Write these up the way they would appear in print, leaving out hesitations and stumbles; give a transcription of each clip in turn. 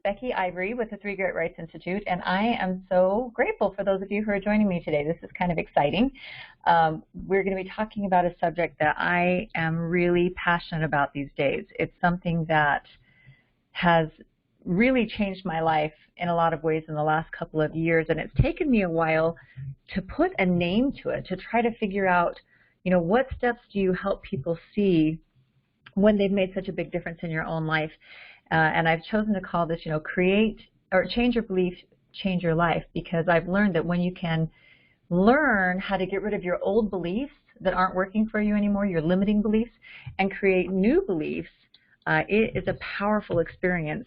Becky Ivory with the Three Great Rights Institute, and I am so grateful for those of you who are joining me today. This is kind of exciting. We're going to be talking about a subject that I am really passionate about these days. It's something that has really changed my life in a lot of ways in the last couple of years, and it's taken me a while to put a name to it, to try to figure out, what steps do you help people see when they've made such a big difference in your own life. And I've chosen to call this, change your belief, change your life, because I've learned that when you can learn how to get rid of your old beliefs that aren't working for you anymore, your limiting beliefs, and create new beliefs, it is a powerful experience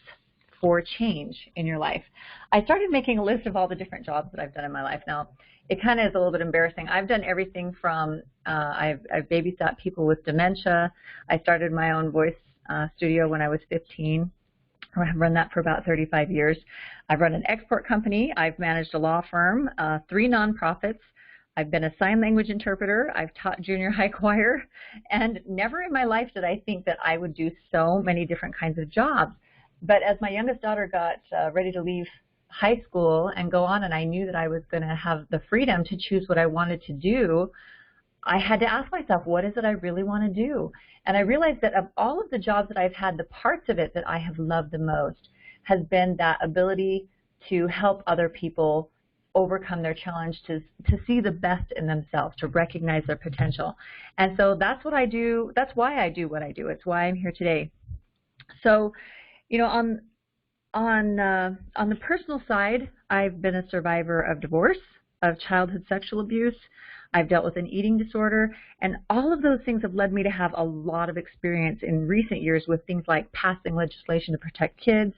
for change in your life. I started making a list of all the different jobs that I've done in my life. Now, it kind of is a little bit embarrassing. I've done everything from, I've babysat people with dementia. I started my own voice studio when I was 15. I've run that for about 35 years. I've run an export company. I've managed a law firm, 3 nonprofits. I've been a sign language interpreter. I've taught junior high choir. And never in my life did I think that I would do so many different kinds of jobs. But as my youngest daughter got ready to leave high school and go on, and I knew that I was going to have the freedom to choose what I wanted to do, I had to ask myself, what is it I really want to do? And I realized that of all of the jobs that I've had, the parts of it that I have loved the most has been that ability to help other people overcome their challenge, to see the best in themselves, to recognize their potential. And so that's what I do. That's why I do what I do. It's why I'm here today. So, on the personal side, I've been a survivor of divorce, of childhood sexual abuse. I've dealt with an eating disorder, and all of those things have led me to have a lot of experience in recent years with things like passing legislation to protect kids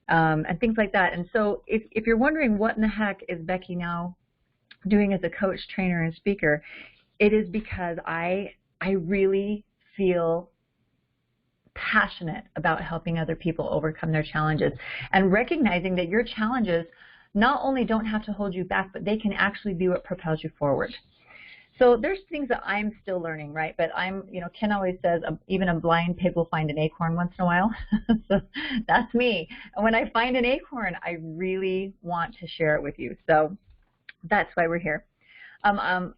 and things like that. And so if you're wondering what in the heck is Becky now doing as a coach, trainer, and speaker, it is because I really feel passionate about helping other people overcome their challenges and recognizing that your challenges not only don't have to hold you back, but they can actually be what propels you forward. So there's things that I'm still learning, right? But Ken always says, even a blind pig will find an acorn once in a while. So that's me. And when I find an acorn, I really want to share it with you. So that's why we're here.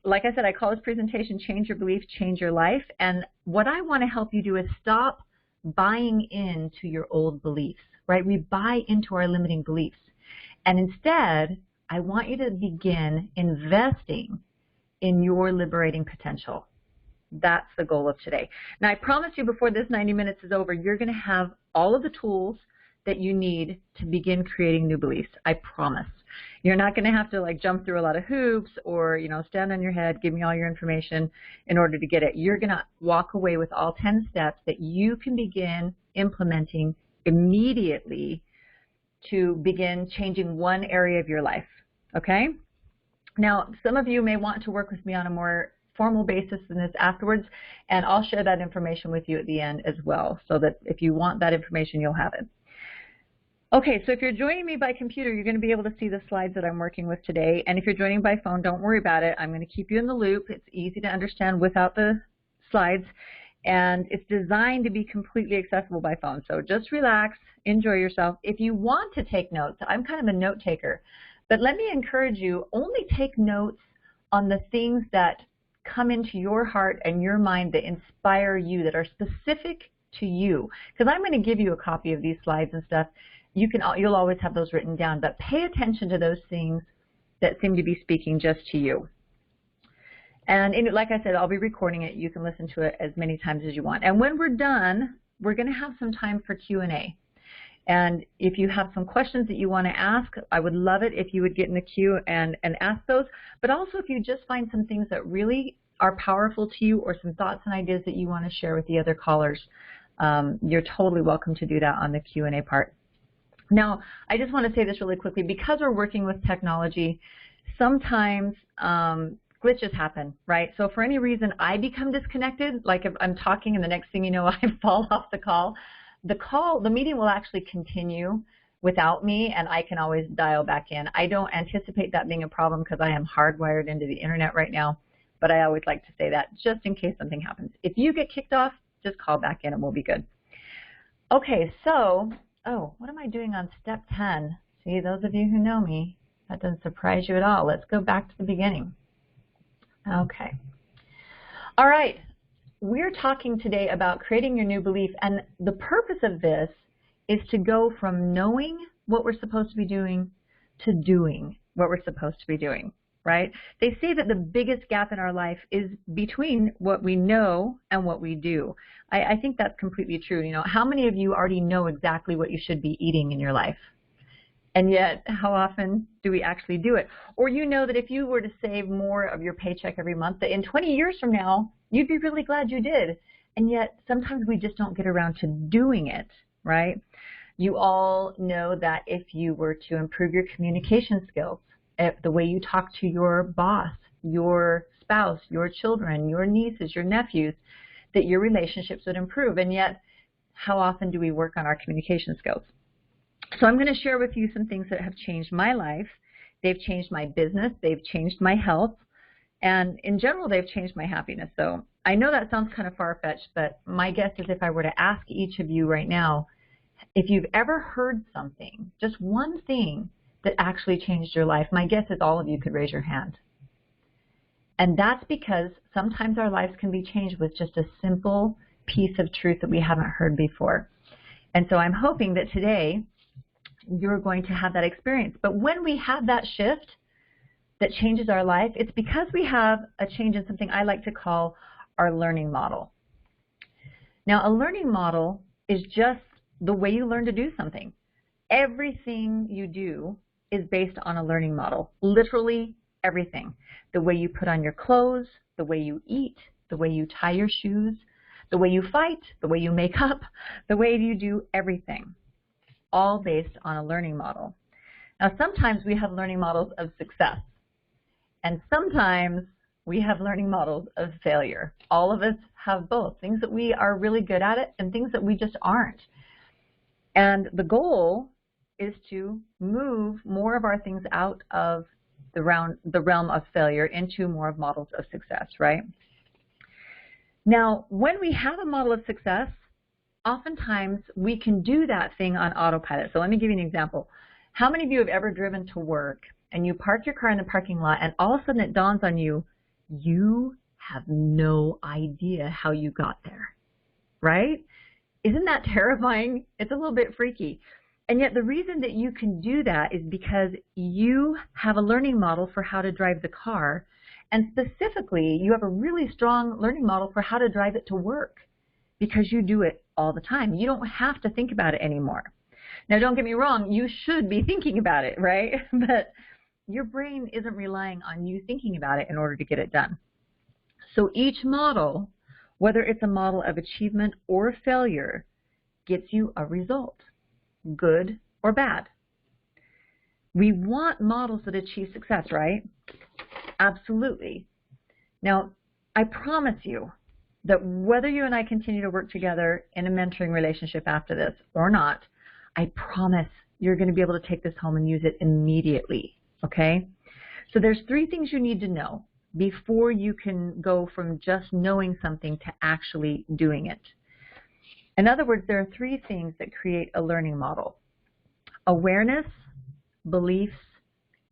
Like I said, I call this presentation Change Your Belief, Change Your Life. And what I want to help you do is stop buying into your old beliefs, right? We buy into our limiting beliefs. And instead, I want you to begin investing in your liberating potential. That's the goal of today. Now, I promise you before this 90 minutes is over, you're going to have all of the tools that you need to begin creating new beliefs. I promise. You're not going to have to jump through a lot of hoops or, stand on your head, give me all your information in order to get it. You're going to walk away with all 10 steps that you can begin implementing immediately to begin changing one area of your life, okay? Now, some of you may want to work with me on a more formal basis than this afterwards, and I'll share that information with you at the end as well, so that if you want that information, you'll have it. Okay, so if you're joining me by computer, you're going to be able to see the slides that I'm working with today, and if you're joining by phone, don't worry about it. I'm going to keep you in the loop. It's easy to understand without the slides, and it's designed to be completely accessible by phone, so just relax, enjoy yourself. If you want to take notes, I'm kind of a note taker, but let me encourage you, only take notes on the things that come into your heart and your mind that inspire you, that are specific to you, because I'm going to give you a copy of these slides and stuff. You'll always have those written down, but pay attention to those things that seem to be speaking just to you. And like I said, I'll be recording it. You can listen to it as many times as you want. And when we're done, we're going to have some time for Q&A. And if you have some questions that you want to ask, I would love it if you would get in the queue and ask those. But also if you just find some things that really are powerful to you, or some thoughts and ideas that you want to share with the other callers, you're totally welcome to do that on the Q&A part. Now, I just want to say this really quickly. Because we're working with technology, sometimes glitches happen, right? So for any reason I become disconnected, like if I'm talking and the next thing you know I fall off the call, the meeting will actually continue without me, and I can always dial back in. I don't anticipate that being a problem because I am hardwired into the internet right now, but I always like to say that just in case something happens. If you get kicked off, just call back in and we'll be good. Okay, so Oh, what am I doing on step 10? See, those of you who know me, that doesn't surprise you at all. Let's go back to the beginning. Okay. All right. We're talking today about creating your new belief, and the purpose of this is to go from knowing what we're supposed to be doing to doing what we're supposed to be doing, right? They say that the biggest gap in our life is between what we know and what we do. I think that's completely true. You know, how many of you already know exactly what you should be eating in your life? And yet, how often do we actually do it? Or you know that if you were to save more of your paycheck every month, that in 20 years from now, you'd be really glad you did. And yet, sometimes we just don't get around to doing it, right? You all know that if you were to improve your communication skills, the way you talk to your boss, your spouse, your children, your nieces, your nephews, that your relationships would improve. And yet, how often do we work on our communication skills? So I'm going to share with you some things that have changed my life. They've changed my business. They've changed my health. And in general, they've changed my happiness. So I know that sounds kind of far-fetched, but my guess is if I were to ask each of you right now, if you've ever heard something, just one thing that actually changed your life, my guess is all of you could raise your hand. And that's because sometimes our lives can be changed with just a simple piece of truth that we haven't heard before. And so I'm hoping that today you're going to have that experience. But when we have that shift that changes our life, it's because we have a change in something I like to call our learning model. Now, a learning model is just the way you learn to do something. Everything you do is based on a learning model, literally everything. The way you put on your clothes, the way you eat, the way you tie your shoes, the way you fight, the way you make up, the way you do everything, all based on a learning model. Now, sometimes we have learning models of success, and sometimes we have learning models of failure. All of us have both, things that we are really good at it and things that we just aren't. And the goal is to move more of our things out of the realm of failure into more of models of success, right? Now, when we have a model of success, oftentimes we can do that thing on autopilot. So let me give you an example. How many of you have ever driven to work and you park your car in the parking lot and all of a sudden it dawns on you, you have no idea how you got there, right? Isn't that terrifying? It's a little bit freaky. And yet the reason that you can do that is because you have a learning model for how to drive the car, and specifically you have a really strong learning model for how to drive it to work because you do it all the time. You don't have to think about it anymore. Now, don't get me wrong, you should be thinking about it, right? But your brain isn't relying on you thinking about it in order to get it done. So each model, whether it's a model of achievement or failure, gets you a result, good or bad. We want models that achieve success, right? Absolutely. Now, I promise you that whether you and I continue to work together in a mentoring relationship after this or not, I promise you're going to be able to take this home and use it immediately, okay? So there's 3 things you need to know before you can go from just knowing something to actually doing it. In other words, there are 3 things that create a learning model: awareness, beliefs,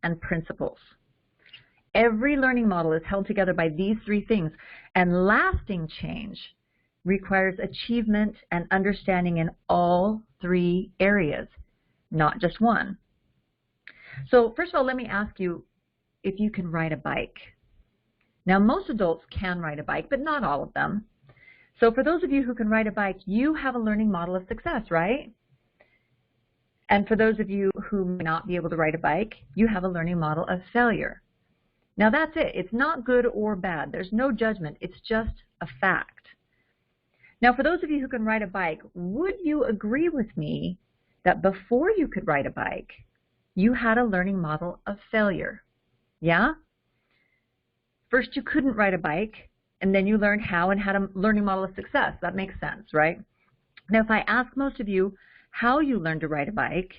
and principles. Every learning model is held together by these 3 things, and lasting change requires achievement and understanding in all 3 areas, not just one. So first of all, let me ask you if you can ride a bike. Now, most adults can ride a bike, but not all of them. So for those of you who can ride a bike, you have a learning model of success, right? And for those of you who may not be able to ride a bike, you have a learning model of failure. Now that's it. It's not good or bad. There's no judgment. It's just a fact. Now for those of you who can ride a bike, would you agree with me that before you could ride a bike, you had a learning model of failure? Yeah? First you couldn't ride a bike, and then you learned how and had a learning model of success. That makes sense, right? Now if I ask most of you how you learned to ride a bike,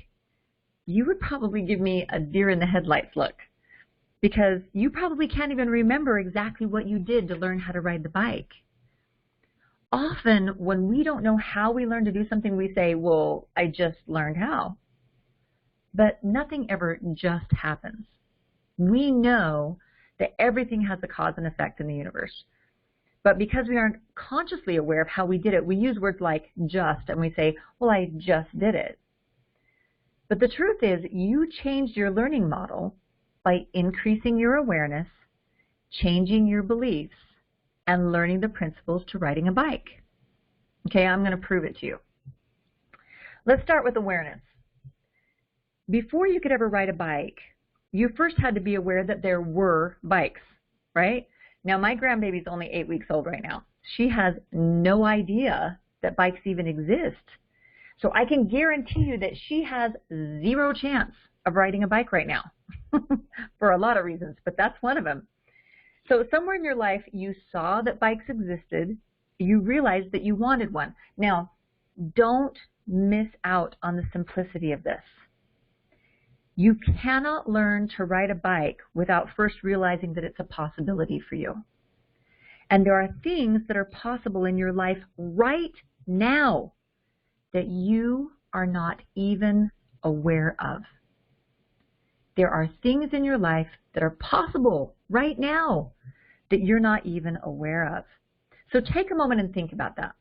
you would probably give me a deer in the headlights look, because you probably can't even remember exactly what you did to learn how to ride the bike. often when we don't know how we learn to do something, we say, well, I just learned how. But nothing ever just happens. We know that everything has a cause and effect in the universe. But because we aren't consciously aware of how we did it, we use words like just, and we say, well, I just did it. But the truth is, you changed your learning model by increasing your awareness, changing your beliefs, and learning the principles to riding a bike. Okay, I'm going to prove it to you. Let's start with awareness. Before you could ever ride a bike, you first had to be aware that there were bikes, right? Now, my grandbaby's only 8 weeks old right now. She has no idea that bikes even exist. So I can guarantee you that she has zero chance of riding a bike right now for a lot of reasons, but that's one of them. So somewhere in your life, you saw that bikes existed. You realized that you wanted one. Now, don't miss out on the simplicity of this. You cannot learn to ride a bike without first realizing that it's a possibility for you. And there are things that are possible in your life right now that you are not even aware of. There are things in your life that are possible right now that you're not even aware of. So take a moment and think about that.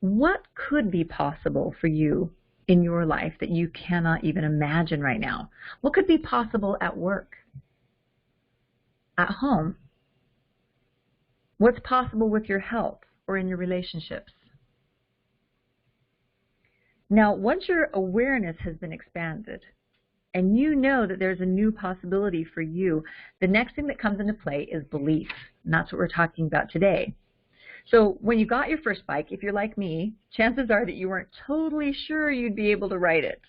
What could be possible for you in your life that you cannot even imagine right now? What could be possible at work, at home? What's possible with your health or in your relationships? Now, once your awareness has been expanded and you know that there's a new possibility for you, the next thing that comes into play is belief. And that's what we're talking about today. So when you got your first bike, if you're like me, chances are that you weren't totally sure you'd be able to ride it.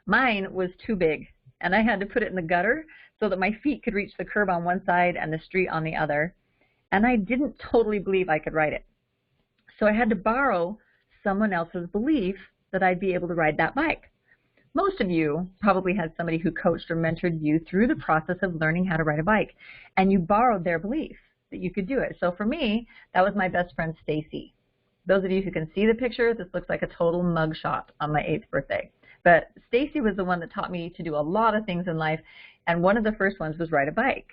Mine was too big, and I had to put it in the gutter so that my feet could reach the curb on one side and the street on the other. And I didn't totally believe I could ride it. So I had to borrow someone else's belief that I'd be able to ride that bike. Most of you probably had somebody who coached or mentored you through the process of learning how to ride a bike, and you borrowed their belief that you could do it. So for me, that was my best friend, Stacy. Those of you who can see the picture, this looks like a total mugshot on my 8th birthday. But Stacy was the one that taught me to do a lot of things in life, and one of the first ones was ride a bike.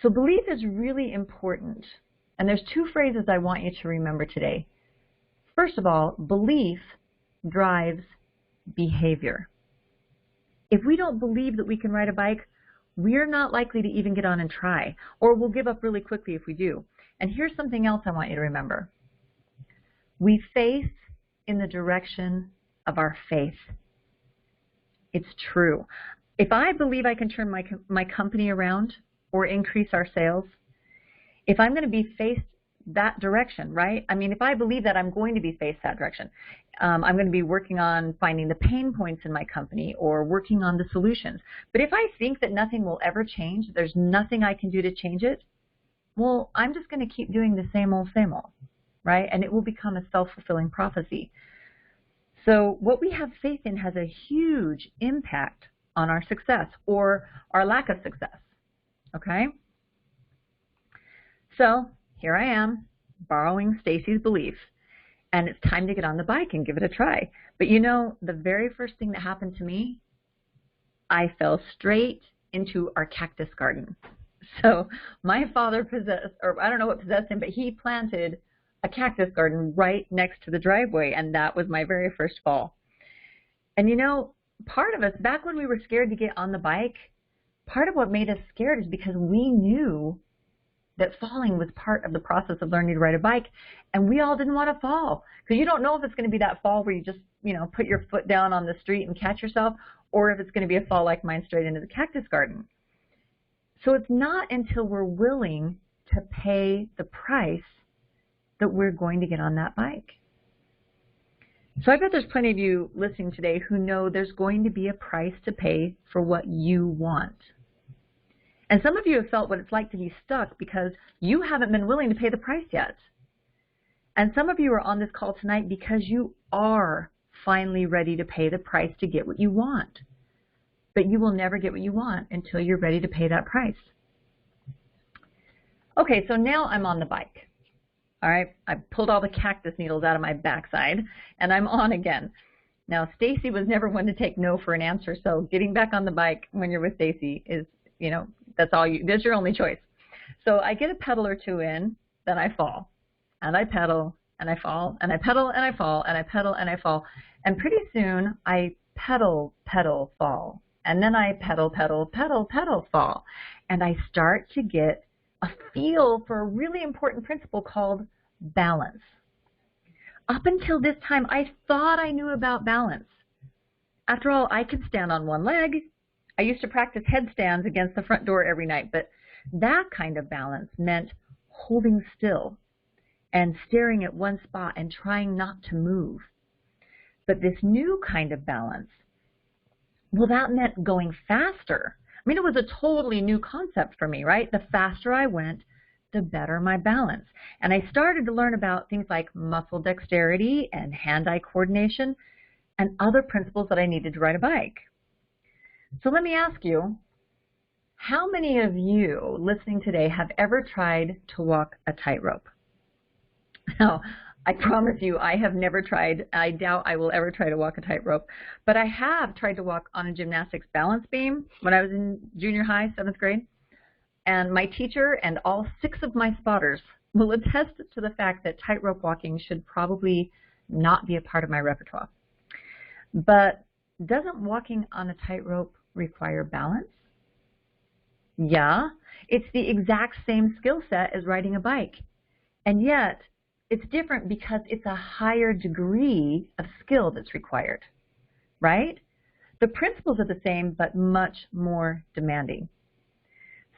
So belief is really important, and there's two phrases I want you to remember today. First of all, belief drives behavior. If we don't believe that we can ride a bike, we're not likely to even get on and try, or we'll give up really quickly if we do. And here's something else I want you to remember. We face in the direction of our faith. It's true. If I believe I can turn my company around or increase our sales, if I'm going to be faced that direction, right? I mean, if I believe that I'm going to be faced that direction, I'm going to be working on finding the pain points in my company or working on the solutions. But if I think that nothing will ever change, there's nothing I can do to change it, well, I'm just going to keep doing the same old, right? And it will become a self-fulfilling prophecy. So what we have faith in has a huge impact on our success or our lack of success, okay? So here I am, borrowing Stacy's belief, and it's time to get on the bike and give it a try. But you know, the very first thing that happened to me, I fell straight into our cactus garden. So my father possessed, or I don't know what possessed him, but he planted a cactus garden right next to the driveway, and that was my very first fall. And you know, part of us, back when we were scared to get on the bike, part of what made us scared is because we knew that falling was part of the process of learning to ride a bike, and we all didn't want to fall. Because you don't know if it's going to be that fall where you just, put your foot down on the street and catch yourself, or if it's going to be a fall like mine straight into the cactus garden. So it's not until we're willing to pay the price that we're going to get on that bike. So I bet there's plenty of you listening today who know there's going to be a price to pay for what you want. And some of you have felt what it's like to be stuck because you haven't been willing to pay the price yet. And some of you are on this call tonight because you are finally ready to pay the price to get what you want. But you will never get what you want until you're ready to pay that price. Okay, so now I'm on the bike. All right, I pulled all the cactus needles out of my backside, and I'm on again. Now, Stacy was never one to take no for an answer, so getting back on the bike when you're with Stacy is, that's your only choice. So I get a pedal or two in, then I fall, and I pedal, and I fall, and I pedal, and I fall, and I pedal, and I fall, and pretty soon I pedal, pedal, fall, and then I pedal, pedal, pedal, pedal, fall, and I start to get a feel for a really important principle called balance. Up until this time, I thought I knew about balance. After all, I could stand on one leg. I used to practice headstands against the front door every night, but that kind of balance meant holding still and staring at one spot and trying not to move. But this new kind of balance, well, that meant going faster. I mean, it was a totally new concept for me, right? The faster I went, the better my balance. And I started to learn about things like muscle dexterity and hand-eye coordination and other principles that I needed to ride a bike. So let me ask you, how many of you listening today have ever tried to walk a tightrope? Now, I promise you, I have never tried. I doubt I will ever try to walk a tightrope. But I have tried to walk on a gymnastics balance beam when I was in junior high, 7th grade. And my teacher and all 6 of my spotters will attest to the fact that tightrope walking should probably not be a part of my repertoire. But doesn't walking on a tightrope require balance? Yeah, it's the exact same skill set as riding a bike. And yet, it's different because it's a higher degree of skill that's required, right? The principles are the same, but much more demanding.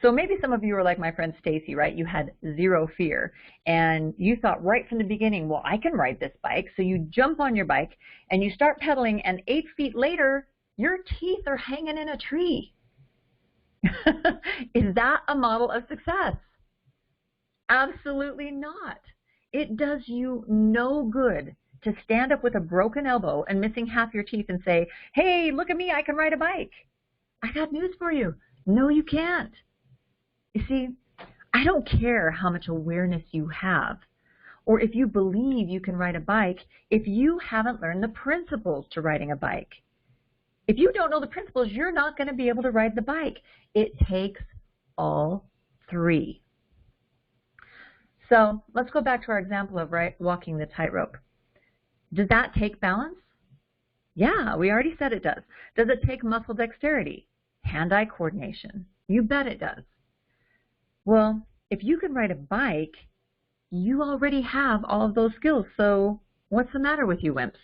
So maybe some of you are like my friend Stacy, right? You had zero fear, and you thought right from the beginning, well, I can ride this bike. So you jump on your bike, and you start pedaling, and 8 feet later, your teeth are hanging in a tree. Is that a model of success? Absolutely not. It does you no good to stand up with a broken elbow and missing half your teeth and say, hey, look at me, I can ride a bike. I got news for you. No, you can't. You see, I don't care how much awareness you have or if you believe you can ride a bike if you haven't learned the principles to riding a bike. If you don't know the principles, you're not going to be able to ride the bike. It takes all 3. So let's go back to our example of walking the tightrope. Does that take balance? Yeah, we already said it does. Does it take muscle dexterity? Hand-eye coordination? You bet it does. Well, if you can ride a bike, you already have all of those skills. So what's the matter with you wimps?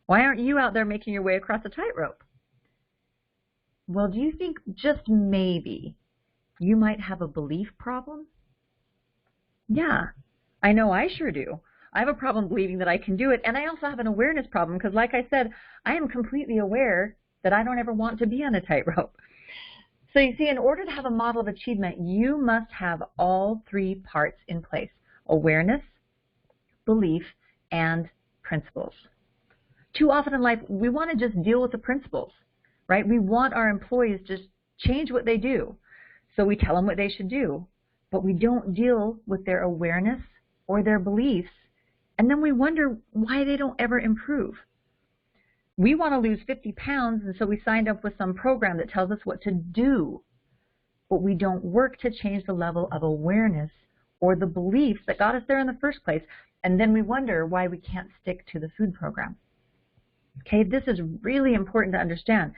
Why aren't you out there making your way across a tightrope? Well, do you think just maybe you might have a belief problem? Yeah, I know I sure do. I have a problem believing that I can do it, and I also have an awareness problem because, like I said, I am completely aware that I don't ever want to be on a tightrope. So you see, in order to have a model of achievement, you must have all 3 parts in place: awareness, belief, and principles. Too often in life, we want to just deal with the principles, right? We want our employees to just change what they do. So we tell them what they should do, but we don't deal with their awareness or their beliefs, and then we wonder why they don't ever improve. We want to lose 50 pounds, and so we signed up with some program that tells us what to do, but we don't work to change the level of awareness or the beliefs that got us there in the first place, and then we wonder why we can't stick to the food program. Okay, this is really important to understand.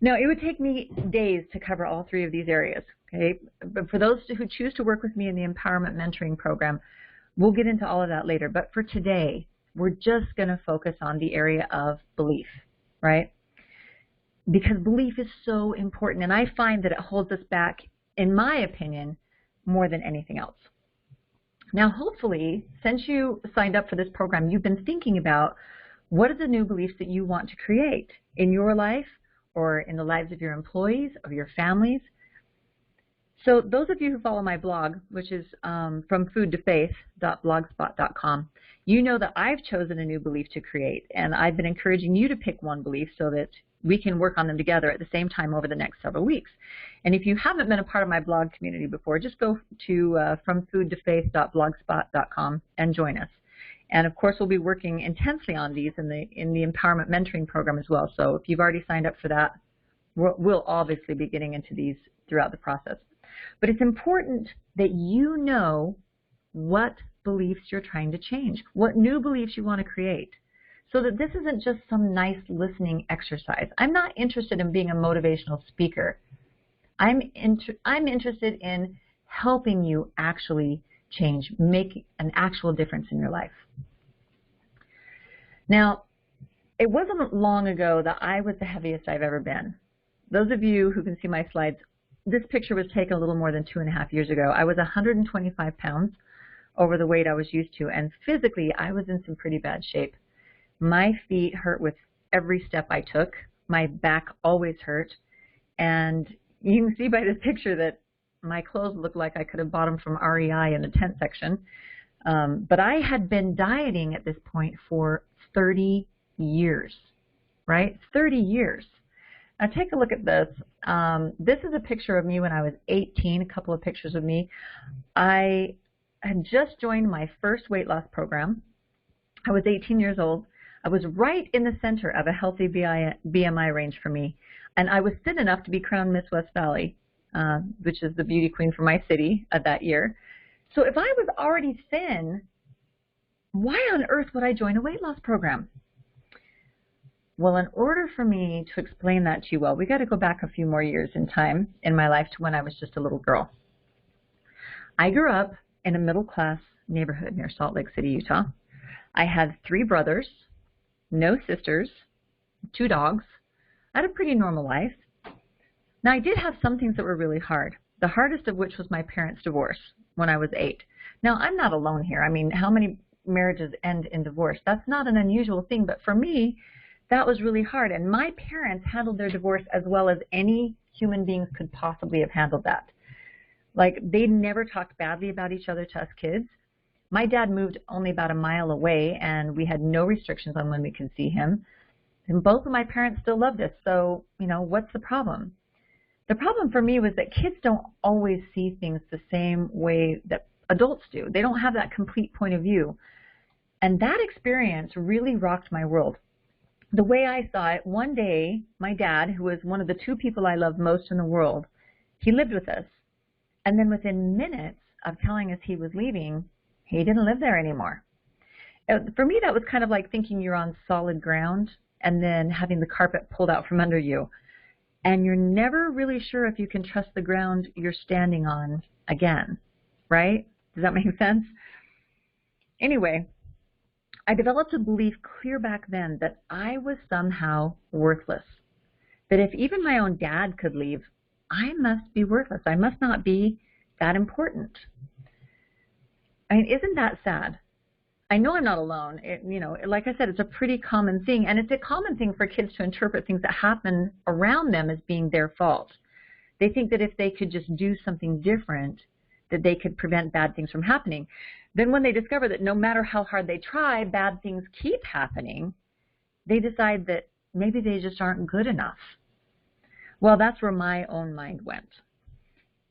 Now, it would take me days to cover all 3 of these areas, okay? But for those who choose to work with me in the Empowerment Mentoring Program, we'll get into all of that later. But for today, we're just going to focus on the area of belief, right? Because belief is so important, and I find that it holds us back, in my opinion, more than anything else. Now, hopefully, since you signed up for this program, you've been thinking about what are the new beliefs that you want to create in your life or in the lives of your employees, of your families. So those of you who follow my blog, which is fromfoodtofaith.blogspot.com, you know that I've chosen a new belief to create, and I've been encouraging you to pick one belief so that we can work on them together at the same time over the next several weeks. And if you haven't been a part of my blog community before, just go to fromfoodtofaith.blogspot.com and join us. And of course, we'll be working intensely on these in the Empowerment Mentoring Program as well. So if you've already signed up for that, we'll obviously be getting into these throughout the process. But it's important that you know what beliefs you're trying to change, what new beliefs you want to create, so that this isn't just some nice listening exercise. I'm not interested in being a motivational speaker. I'm interested in helping you actually change, make an actual difference in your life. Now, it wasn't long ago that I was the heaviest I've ever been. Those of you who can see my slides, this picture was taken a little more than 2.5 years ago. I was 125 pounds over the weight I was used to, and physically I was in some pretty bad shape. My feet hurt with every step I took. My back always hurt, and you can see by this picture that my clothes look like I could have bought them from REI in the tent section. But I had been dieting at this point for 30 years, right? 30 years. Now take a look at this. This is a picture of me when I was 18, a couple of pictures of me. I had just joined my first weight loss program. I was 18 years old. I was right in the center of a healthy BMI range for me. And I was thin enough to be crowned Miss West Valley, which is the beauty queen for my city that year. So if I was already thin, why on earth would I join a weight loss program? Well, in order for me to explain that to you well, we got to go back a few more years in time in my life to when I was just a little girl. I grew up in a middle-class neighborhood near Salt Lake City, Utah. I had 3 brothers, no sisters, 2 dogs. I had a pretty normal life. Now, I did have some things that were really hard, the hardest of which was my parents' divorce when I was 8. Now, I'm not alone here. I mean, how many marriages end in divorce? That's not an unusual thing, but for me, that was really hard. And my parents handled their divorce as well as any human beings could possibly have handled that. Like, they never talked badly about each other to us kids. My dad moved only about a mile away, and we had no restrictions on when we could see him. And both of my parents still loved us, so, you know, what's the problem? The problem for me was that kids don't always see things the same way that adults do. They don't have that complete point of view. And that experience really rocked my world. The way I saw it, one day, my dad, who was one of the 2 people I loved most in the world, he lived with us. And then within minutes of telling us he was leaving, he didn't live there anymore. For me, that was kind of like thinking you're on solid ground and then having the carpet pulled out from under you. And you're never really sure if you can trust the ground you're standing on again, right? Does that make sense? Anyway, I developed a belief clear back then that I was somehow worthless. That if even my own dad could leave, I must be worthless. I must not be that important. I mean, isn't that sad? I know I'm not alone. You know, like I said, it's a pretty common thing, and it's a common thing for kids to interpret things that happen around them as being their fault. They think that if they could just do something different, that they could prevent bad things from happening. Then when they discover that no matter how hard they try, bad things keep happening, they decide that maybe they just aren't good enough. Well, that's where my own mind went.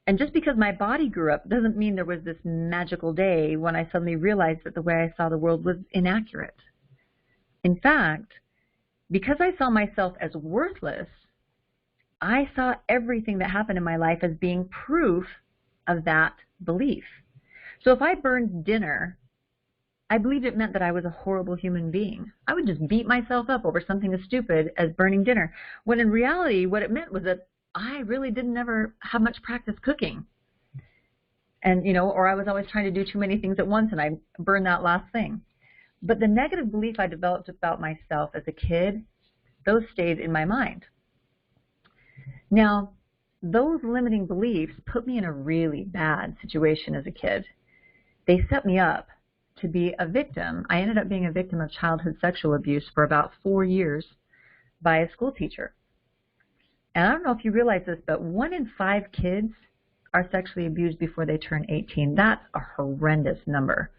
And just because my body grew up doesn't mean there was this magical day when I suddenly realized that the way I saw the world was inaccurate. In fact, because I saw myself as worthless, I saw everything that happened in my life as being proof of that belief. So if I burned dinner, I believed it meant that I was a horrible human being. I would just beat myself up over something as stupid as burning dinner, when in reality what it meant was that I really didn't ever have much practice cooking. And, you know, or I was always trying to do too many things at once and I burned that last thing. But the negative belief I developed about myself as a kid, those stayed in my mind. Now, those limiting beliefs put me in a really bad situation as a kid. They set me up to be a victim. I ended up being a victim of childhood sexual abuse for about 4 years by a school teacher. And I don't know if you realize this, but 1 in 5 kids are sexually abused before they turn 18. That's a horrendous number.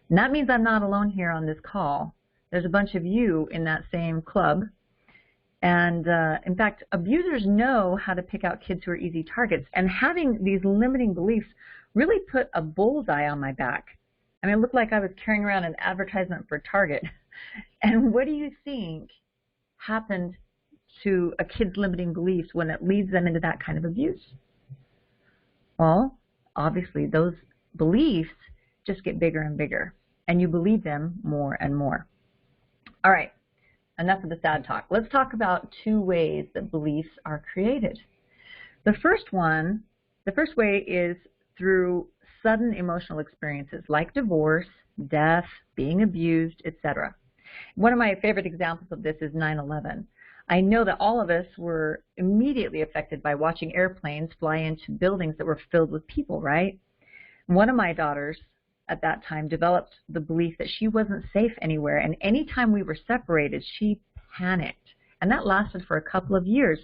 And that means I'm not alone here on this call. There's a bunch of you in that same club. And in fact, abusers know how to pick out kids who are easy targets. And having these limiting beliefs really put a bullseye on my back. I mean, it looked like I was carrying around an advertisement for Target. And what do you think happened to a kid's limiting beliefs when it leads them into that kind of abuse? Well, obviously, those beliefs just get bigger and bigger, and you believe them more and more. All right. Enough of the sad talk. Let's talk about two ways that beliefs are created. The first way is through sudden emotional experiences like divorce, death, being abused, etc. One of my favorite examples of this is 9/11. I know that all of us were immediately affected by watching airplanes fly into buildings that were filled with people, right? One of my daughters at that time developed the belief that she wasn't safe anywhere, and anytime we were separated, she panicked. And that lasted for a couple of years.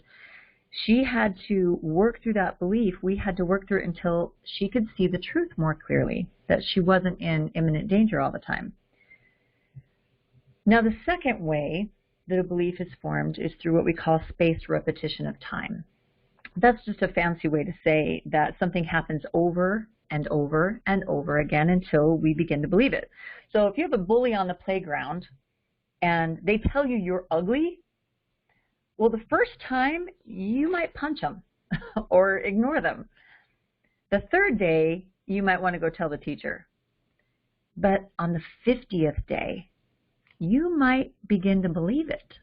She had to work through that belief. We had to work through it until she could see the truth more clearly, that she wasn't in imminent danger all the time. Now, the second way that a belief is formed is through what we call spaced repetition of time. That's just a fancy way to say that something happens over and over and over again until we begin to believe it. So if you have a bully on the playground and they tell you you're ugly, well, the first time you might punch them or ignore them. The third day, you might want to go tell the teacher. But on the 50th day, you might begin to believe it.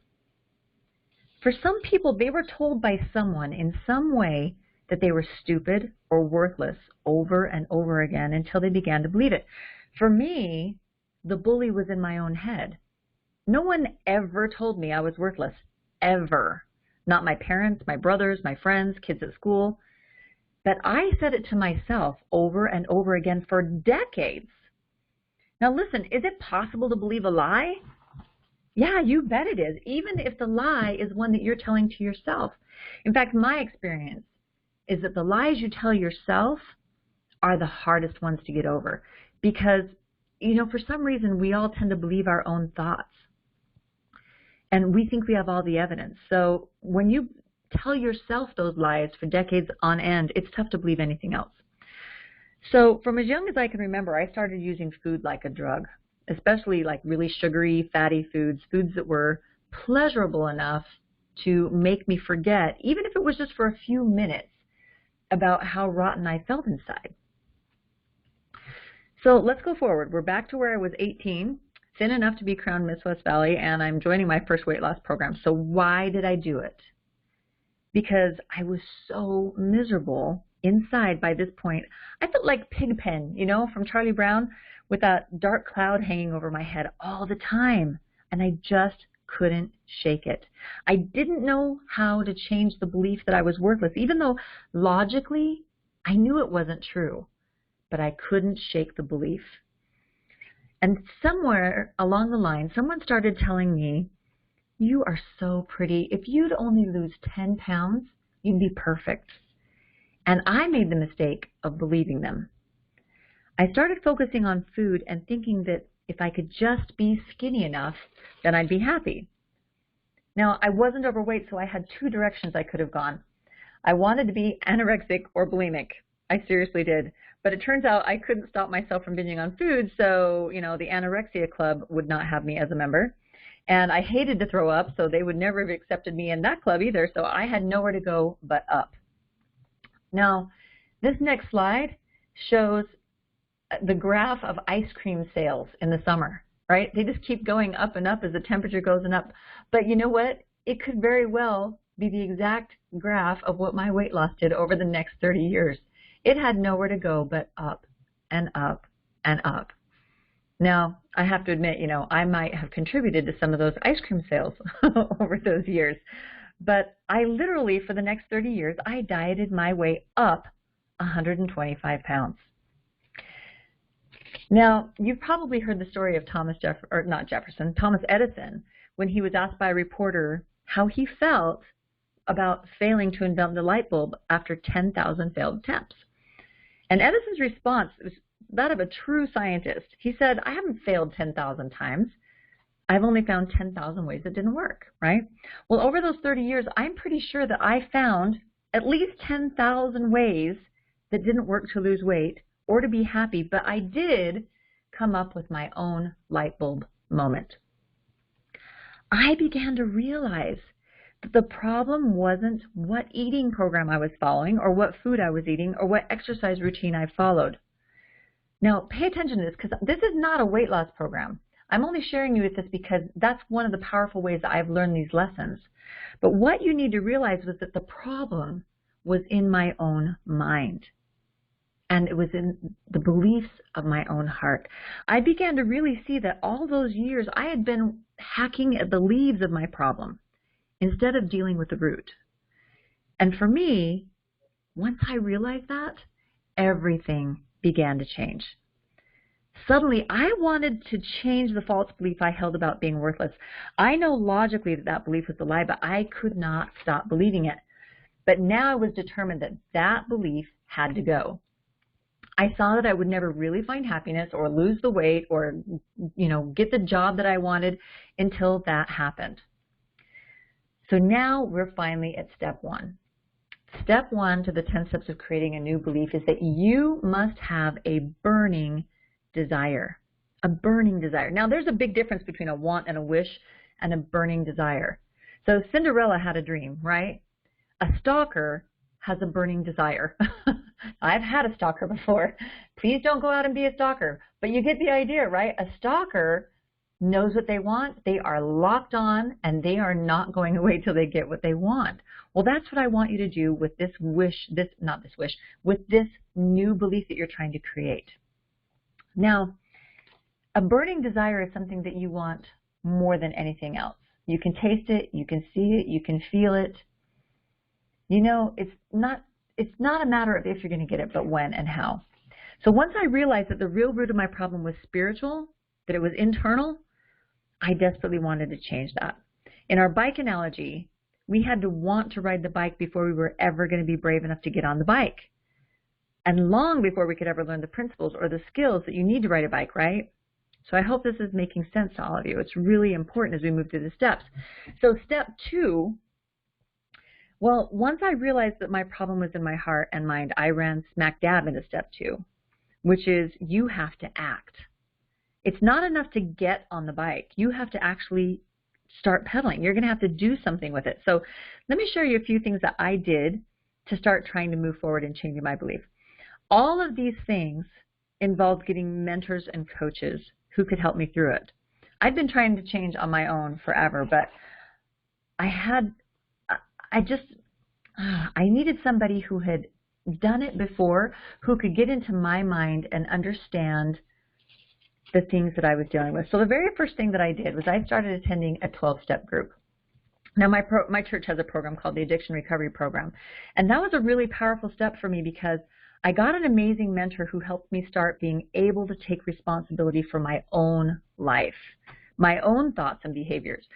For some people, they were told by someone in some way that they were stupid or worthless over and over again until they began to believe it. For me, the bully was in my own head. No one ever told me I was worthless, ever. Not my parents, my brothers, my friends, kids at school. But I said it to myself over and over again for decades. Now listen, is it possible to believe a lie? Yeah, you bet it is, even if the lie is one that you're telling to yourself. In fact, my experience is that the lies you tell yourself are the hardest ones to get over because, for some reason, we all tend to believe our own thoughts. And we think we have all the evidence. So when you tell yourself those lies for decades on end, it's tough to believe anything else. So from as young as I can remember, I started using food like a drug, especially like really sugary, fatty foods that were pleasurable enough to make me forget, even if it was just for a few minutes, about how rotten I felt inside. So let's go forward. We're back to where I was 18, thin enough to be crowned Miss West Valley, and I'm joining my first weight loss program. So why did I do it? Because I was so miserable inside by this point. I felt like Pigpen, from Charlie Brown, with that dark cloud hanging over my head all the time, and I just couldn't shake it. I didn't know how to change the belief that I was worthless, even though logically I knew it wasn't true, but I couldn't shake the belief. And somewhere along the line, someone started telling me, you are so pretty. If you'd only lose 10 pounds, you'd be perfect. And I made the mistake of believing them. I started focusing on food and thinking that if I could just be skinny enough, then I'd be happy. Now, I wasn't overweight, so I had two directions I could have gone. I wanted to be anorexic or bulimic. I seriously did. But it turns out I couldn't stop myself from binging on food, so, the anorexia club would not have me as a member. And I hated to throw up, so they would never have accepted me in that club either, so I had nowhere to go but up. Now, this next slide shows the graph of ice cream sales in the summer, right? They just keep going up and up as the temperature goes and up. But you know what? It could very well be the exact graph of what my weight loss did over the next 30 years. It had nowhere to go but up and up and up. Now, I have to admit, I might have contributed to some of those ice cream sales over those years. But I literally, for the next 30 years, I dieted my way up 125 pounds. Now, you've probably heard the story of Thomas Edison, when he was asked by a reporter how he felt about failing to invent the light bulb after 10,000 failed attempts. And Edison's response was that of a true scientist. He said, I haven't failed 10,000 times. I've only found 10,000 ways it didn't work, right? Well, over those 30 years, I'm pretty sure that I found at least 10,000 ways that didn't work to lose weight or to be happy, but I did come up with my own light bulb moment. I began to realize that the problem wasn't what eating program I was following or what food I was eating or what exercise routine I followed. Now, pay attention to this because this is not a weight loss program. I'm only sharing you with this because that's one of the powerful ways that I've learned these lessons. But what you need to realize was that the problem was in my own mind. And it was in the beliefs of my own heart. I began to really see that all those years I had been hacking at the leaves of my problem instead of dealing with the root. And for me, once I realized that, everything began to change. Suddenly, I wanted to change the false belief I held about being worthless. I know logically that that belief was a lie, but I could not stop believing it. But now I was determined that that belief had to go. I saw that I would never really find happiness or lose the weight or, get the job that I wanted until that happened. So now we're finally at step one. Step one to the 10 steps of creating a new belief is that you must have a burning desire. A burning desire. Now, there's a big difference between a want and a wish and a burning desire. So Cinderella had a dream, right? A stalker has a burning desire. I've had a stalker before. Please don't go out and be a stalker. But you get the idea, right? A stalker knows what they want. They are locked on, and they are not going away till they get what they want. Well, that's what I want you to do with this wish, with this new belief that you're trying to create. Now, a burning desire is something that you want more than anything else. You can taste it, you can see it, you can feel it. It's not a matter of if you're going to get it, but when and how. So once I realized that the real root of my problem was spiritual, that it was internal, I desperately wanted to change that. In our bike analogy, we had to want to ride the bike before we were ever going to be brave enough to get on the bike. And long before we could ever learn the principles or the skills that you need to ride a bike, right? So I hope this is making sense to all of you. It's really important as we move through the steps. So step two, well, once I realized that my problem was in my heart and mind, I ran smack dab into step two, which is you have to act. It's not enough to get on the bike. You have to actually start pedaling. You're going to have to do something with it. So let me share you a few things that I did to start trying to move forward and changing my belief. All of these things involved getting mentors and coaches who could help me through it. I'd been trying to change on my own forever, but I needed somebody who had done it before, who could get into my mind and understand the things that I was dealing with. So the very first thing that I did was I started attending a 12-step group. Now, my church has a program called the Addiction Recovery Program, and that was a really powerful step for me because I got an amazing mentor who helped me start being able to take responsibility for my own life, my own thoughts and behaviors.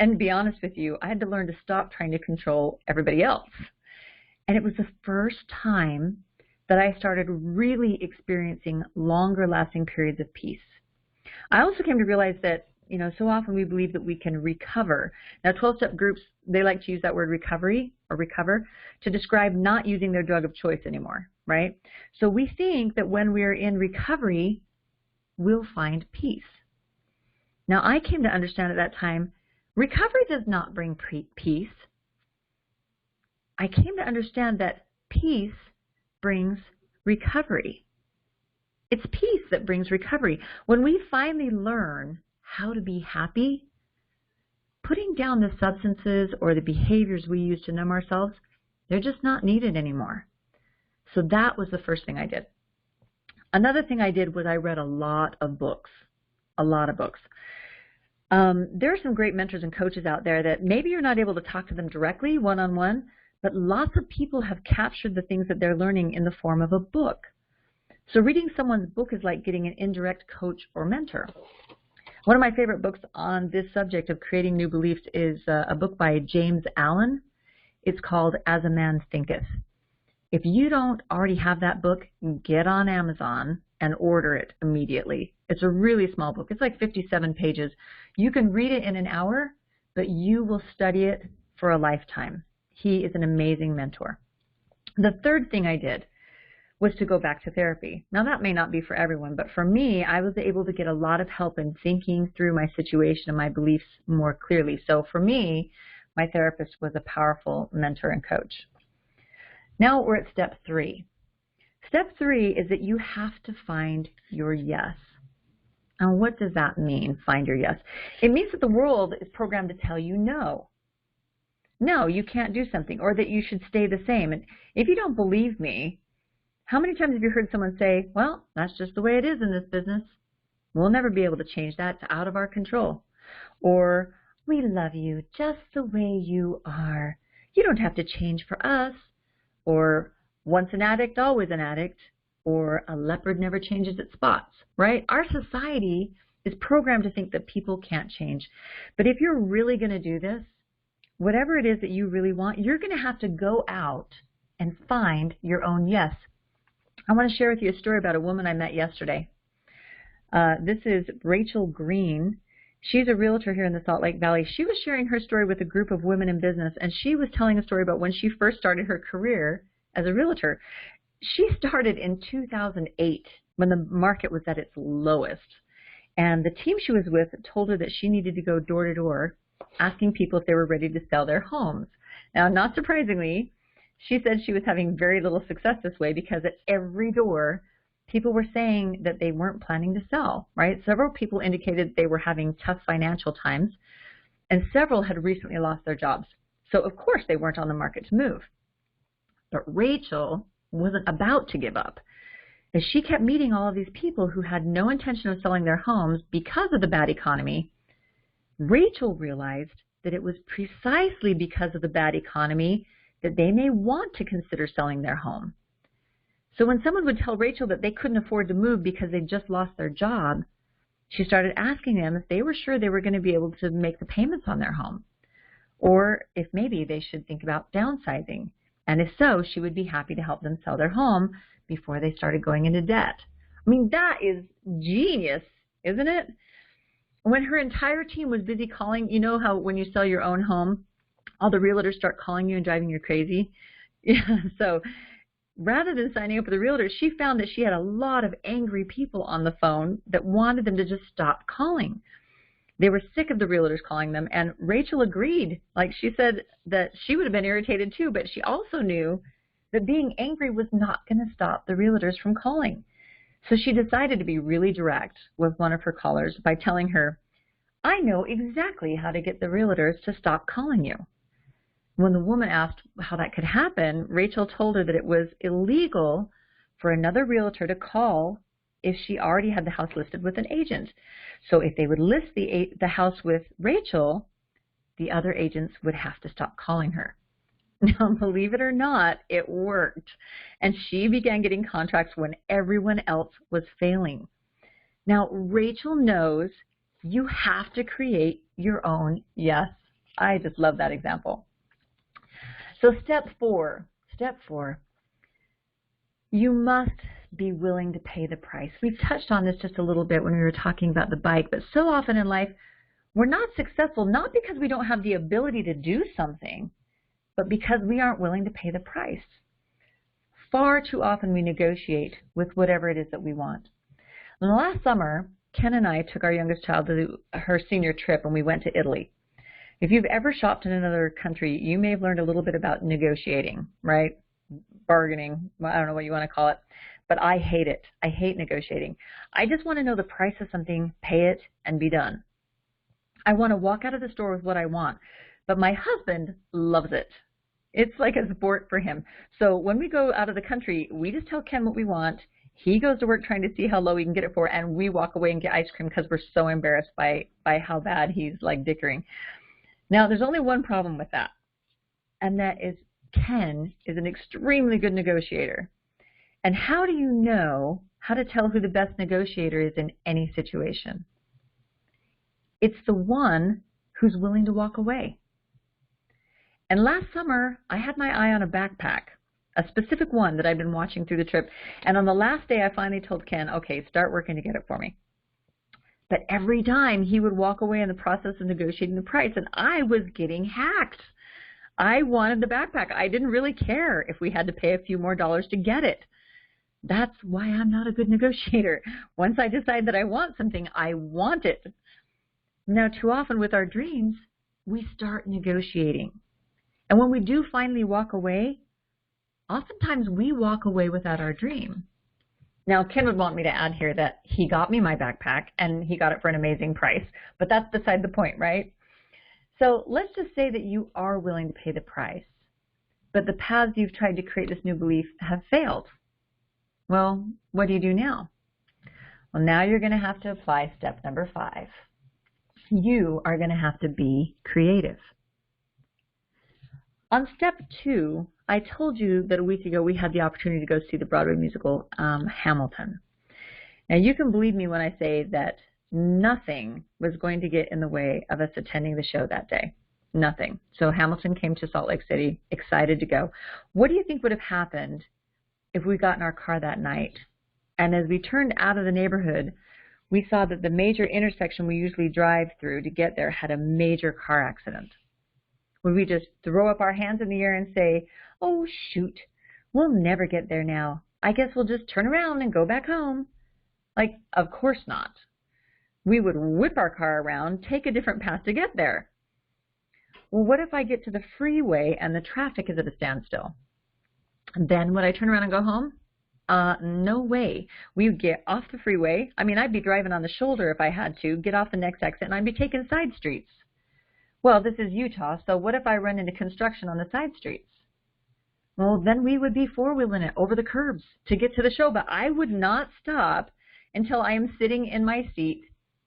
And to be honest with you, I had to learn to stop trying to control everybody else. And it was the first time that I started really experiencing longer lasting periods of peace. I also came to realize that, so often we believe that we can recover. Now, 12-step groups, they like to use that word recovery or recover to describe not using their drug of choice anymore, right? So we think that when we're in recovery, we'll find peace. Now, I came to understand at that time, recovery does not bring peace. I came to understand that peace brings recovery. It's peace that brings recovery. When we finally learn how to be happy, putting down the substances or the behaviors we use to numb ourselves, they're just not needed anymore. So that was the first thing I did. Another thing I did was I read a lot of books, There are some great mentors and coaches out there that maybe you're not able to talk to them directly, one-on-one, but lots of people have captured the things that they're learning in the form of a book. So reading someone's book is like getting an indirect coach or mentor. One of my favorite books on this subject of creating new beliefs is a book by James Allen. It's called As a Man Thinketh. If you don't already have that book, get on Amazon and order it immediately. It's a really small book. It's like 57 pages. You can read it in an hour, but you will study it for a lifetime. He is an amazing mentor. The third thing I did was to go back to therapy. Now, that may not be for everyone, but for me, I was able to get a lot of help in thinking through my situation and my beliefs more clearly. So for me, my therapist was a powerful mentor and coach. Now we're at step 3. Step 3 is that you have to find your yes. Now, what does that mean, find your yes? It means that the world is programmed to tell you no. No, you can't do something, or that you should stay the same. And if you don't believe me, how many times have you heard someone say, well, that's just the way it is in this business. We'll never be able to change that. It's out of our control. Or, we love you just the way you are. You don't have to change for us. Or, once an addict, always an addict. Or, a leopard never changes its spots, right? Our society is programmed to think that people can't change. But if you're really going to do this, whatever it is that you really want, you're going to have to go out and find your own yes. I want to share with you a story about a woman I met yesterday. This is Rachel Green. She's a realtor here in the Salt Lake Valley. She was sharing her story with a group of women in business, and she was telling a story about when she first started her career as a realtor. She started in 2008 when the market was at its lowest. And the team she was with told her that she needed to go door to door asking people if they were ready to sell their homes. Now, not surprisingly, she said she was having very little success this way because at every door, people were saying that they weren't planning to sell, right? Several people indicated they were having tough financial times, and several had recently lost their jobs. So, of course, they weren't on the market to move. But Rachel wasn't about to give up. As she kept meeting all of these people who had no intention of selling their homes because of the bad economy, Rachel realized that it was precisely because of the bad economy that they may want to consider selling their home. So when someone would tell Rachel that they couldn't afford to move because they just lost their job, she started asking them if they were sure they were going to be able to make the payments on their home, or if maybe they should think about downsizing. And if so, she would be happy to help them sell their home before they started going into debt. I mean, that is genius, isn't it? When her entire team was busy calling, you know how when you sell your own home, all the realtors start calling you and driving you crazy? Yeah, so rather than signing up with a realtor, she found that she had a lot of angry people on the phone that wanted them to just stop calling. They were sick of the realtors calling them, and Rachel agreed. Like, she said that she would have been irritated too, but she also knew that being angry was not going to stop the realtors from calling. So she decided to be really direct with one of her callers by telling her, I know exactly how to get the realtors to stop calling you. When the woman asked how that could happen, Rachel told her that it was illegal for another realtor to call if she already had the house listed with an agent. So if they would list the house with Rachel, the other agents would have to stop calling her. Now, believe it or not, it worked. And she began getting contracts when everyone else was failing. Now, Rachel knows you have to create your own yes. I just love that example. So step 4, you must be willing to pay the price. We've touched on this just a little bit when we were talking about the bike, but so often in life, we're not successful, not because we don't have the ability to do something, but because we aren't willing to pay the price. Far too often we negotiate with whatever it is that we want. And last summer, Ken and I took our youngest child to her senior trip, and we went to Italy. If you've ever shopped in another country, you may have learned a little bit about negotiating, right? Bargaining, I don't know what you want to call it, but I hate it. I hate negotiating. I just want to know the price of something, pay it, and be done. I want to walk out of the store with what I want, but my husband loves it. It's like a sport for him. So when we go out of the country, we just tell Ken what we want. He goes to work trying to see how low he can get it for, and we walk away and get ice cream because we're so embarrassed by how bad he's like dickering. Now, there's only one problem with that, and that is Ken is an extremely good negotiator. And how do you know how to tell who the best negotiator is in any situation? It's the one who's willing to walk away. And last summer, I had my eye on a backpack. a specific one that I've been watching through the trip. And on the last day, I finally told Ken, okay, start working to get it for me. But every time he would walk away in the process of negotiating the price, and I was getting hacked. I wanted the backpack. I didn't really care if we had to pay a few more dollars to get it. That's why I'm not a good negotiator. Once I decide that I want something, I want it. Now, too often with our dreams, we start negotiating. And when we do finally walk away, oftentimes we walk away without our dream. Now, Ken would want me to add here that he got me my backpack and he got it for an amazing price, but that's beside the point, right? So let's just say that you are willing to pay the price, but the paths you've tried to create this new belief have failed. Well, what do you do now? Well, now you're going to have to apply step number 5. You are going to have to be creative. On step 2, I told you that a week ago we had the opportunity to go see the Broadway musical Hamilton. Now, you can believe me when I say that nothing was going to get in the way of us attending the show that day. Nothing. So Hamilton came to Salt Lake City, excited to go. What do you think would have happened if we got in our car that night? And as we turned out of the neighborhood, we saw that the major intersection we usually drive through to get there had a major car accident. Would we just throw up our hands in the air and say, oh, shoot, we'll never get there now. I guess we'll just turn around and go back home? Like, of course not. We would whip our car around, take a different path to get there. Well, what if I get to the freeway and the traffic is at a standstill? Then would I turn around and go home? No way. We would get off the freeway. I mean, I'd be driving on the shoulder if I had to, get off the next exit, and I'd be taking side streets. Well, this is Utah, so what if I run into construction on the side streets? Well, then we would be four-wheeling it over the curbs to get to the show, but I would not stop until I am sitting in my seat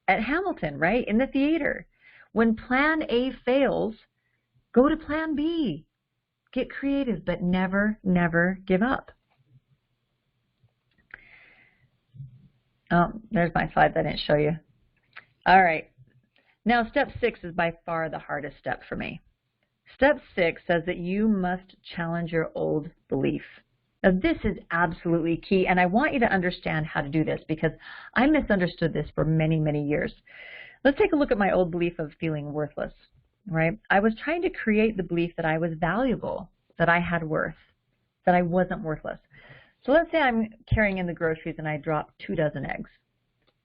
at Hamilton, right, in the theater. When plan A fails, go to plan B. Get creative, but never, never give up. Oh, there's my slides I didn't show you. All right. Now, step 6 is by far the hardest step for me. Step 6 says that you must challenge your old belief. Now, this is absolutely key, and I want you to understand how to do this because I misunderstood this for many, many years. Let's take a look at my old belief of feeling worthless, right? I was trying to create the belief that I was valuable, that I had worth, that I wasn't worthless. So let's say I'm carrying in the groceries and I drop 2 dozen eggs.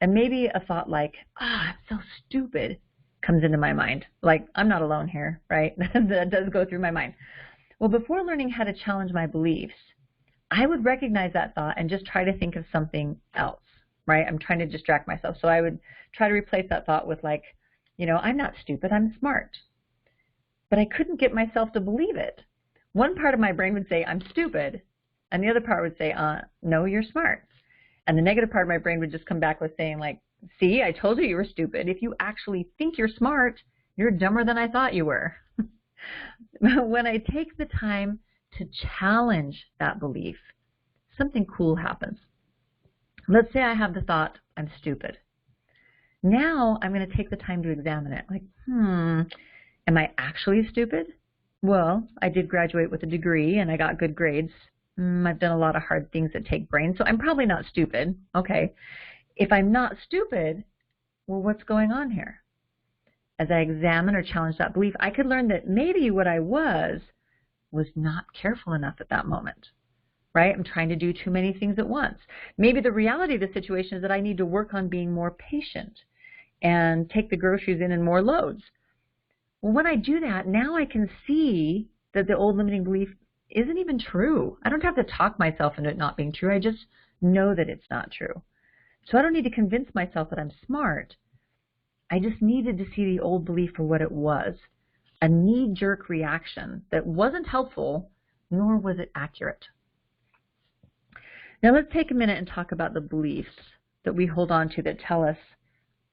And maybe a thought like, I'm so stupid comes into my mind. Like, I'm not alone here, right? That does go through my mind. Well, before learning how to challenge my beliefs, I would recognize that thought and just try to think of something else, right? I'm trying to distract myself. So I would try to replace that thought with like, I'm not stupid, I'm smart. But I couldn't get myself to believe it. One part of my brain would say, I'm stupid. And the other part would say, no, you're smart. And the negative part of my brain would just come back with saying like, see, I told you were stupid. If you actually think you're smart, you're dumber than I thought you were. When I take the time to challenge that belief, something cool happens. Let's say I have the thought, I'm stupid. Now I'm going to take the time to examine it. Like, am I actually stupid? Well, I did graduate with a degree and I got good grades. I've done a lot of hard things that take brains, so I'm probably not stupid. Okay. If I'm not stupid, well, what's going on here? As I examine or challenge that belief, I could learn that maybe what I was not careful enough at that moment, right? I'm trying to do too many things at once. Maybe the reality of the situation is that I need to work on being more patient and take the groceries in more loads. Well, when I do that, now I can see that the old limiting belief isn't even true. I don't have to talk myself into it not being true. I just know that it's not true. So I don't need to convince myself that I'm smart. I just needed to see the old belief for what it was, a knee-jerk reaction that wasn't helpful, nor was it accurate. Now let's take a minute and talk about the beliefs that we hold on to that tell us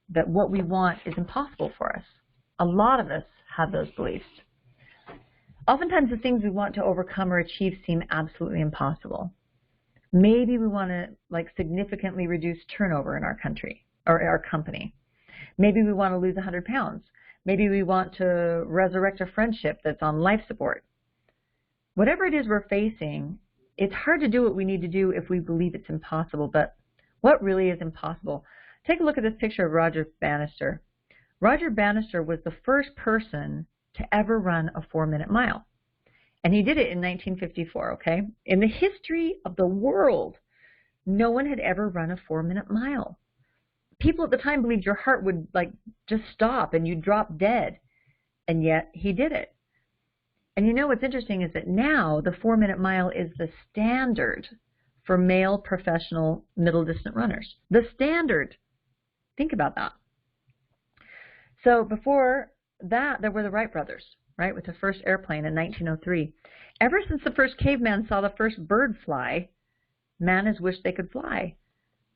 that what we want is impossible for us. A lot of us have those beliefs. Oftentimes the things we want to overcome or achieve seem absolutely impossible. Maybe we want to significantly reduce turnover in our country or our company. Maybe we want to lose 100 pounds. Maybe we want to resurrect a friendship that's on life support. Whatever it is we're facing, It's hard to do what we need to do if we believe it's impossible, but what really is impossible? Take a look at this picture of Roger Bannister. Roger Bannister was the first person to ever run a 4-minute mile. And he did it in 1954, okay? In the history of the world, no one had ever run a 4-minute mile. People at the time believed your heart would just stop and you'd drop dead. And yet he did it. And you know what's interesting is that now the 4-minute mile is the standard for male professional middle distance runners. The standard. Think about that. So before that, there were the Wright brothers, right, with the first airplane in 1903. Ever since the first caveman saw the first bird fly, man has wished they could fly.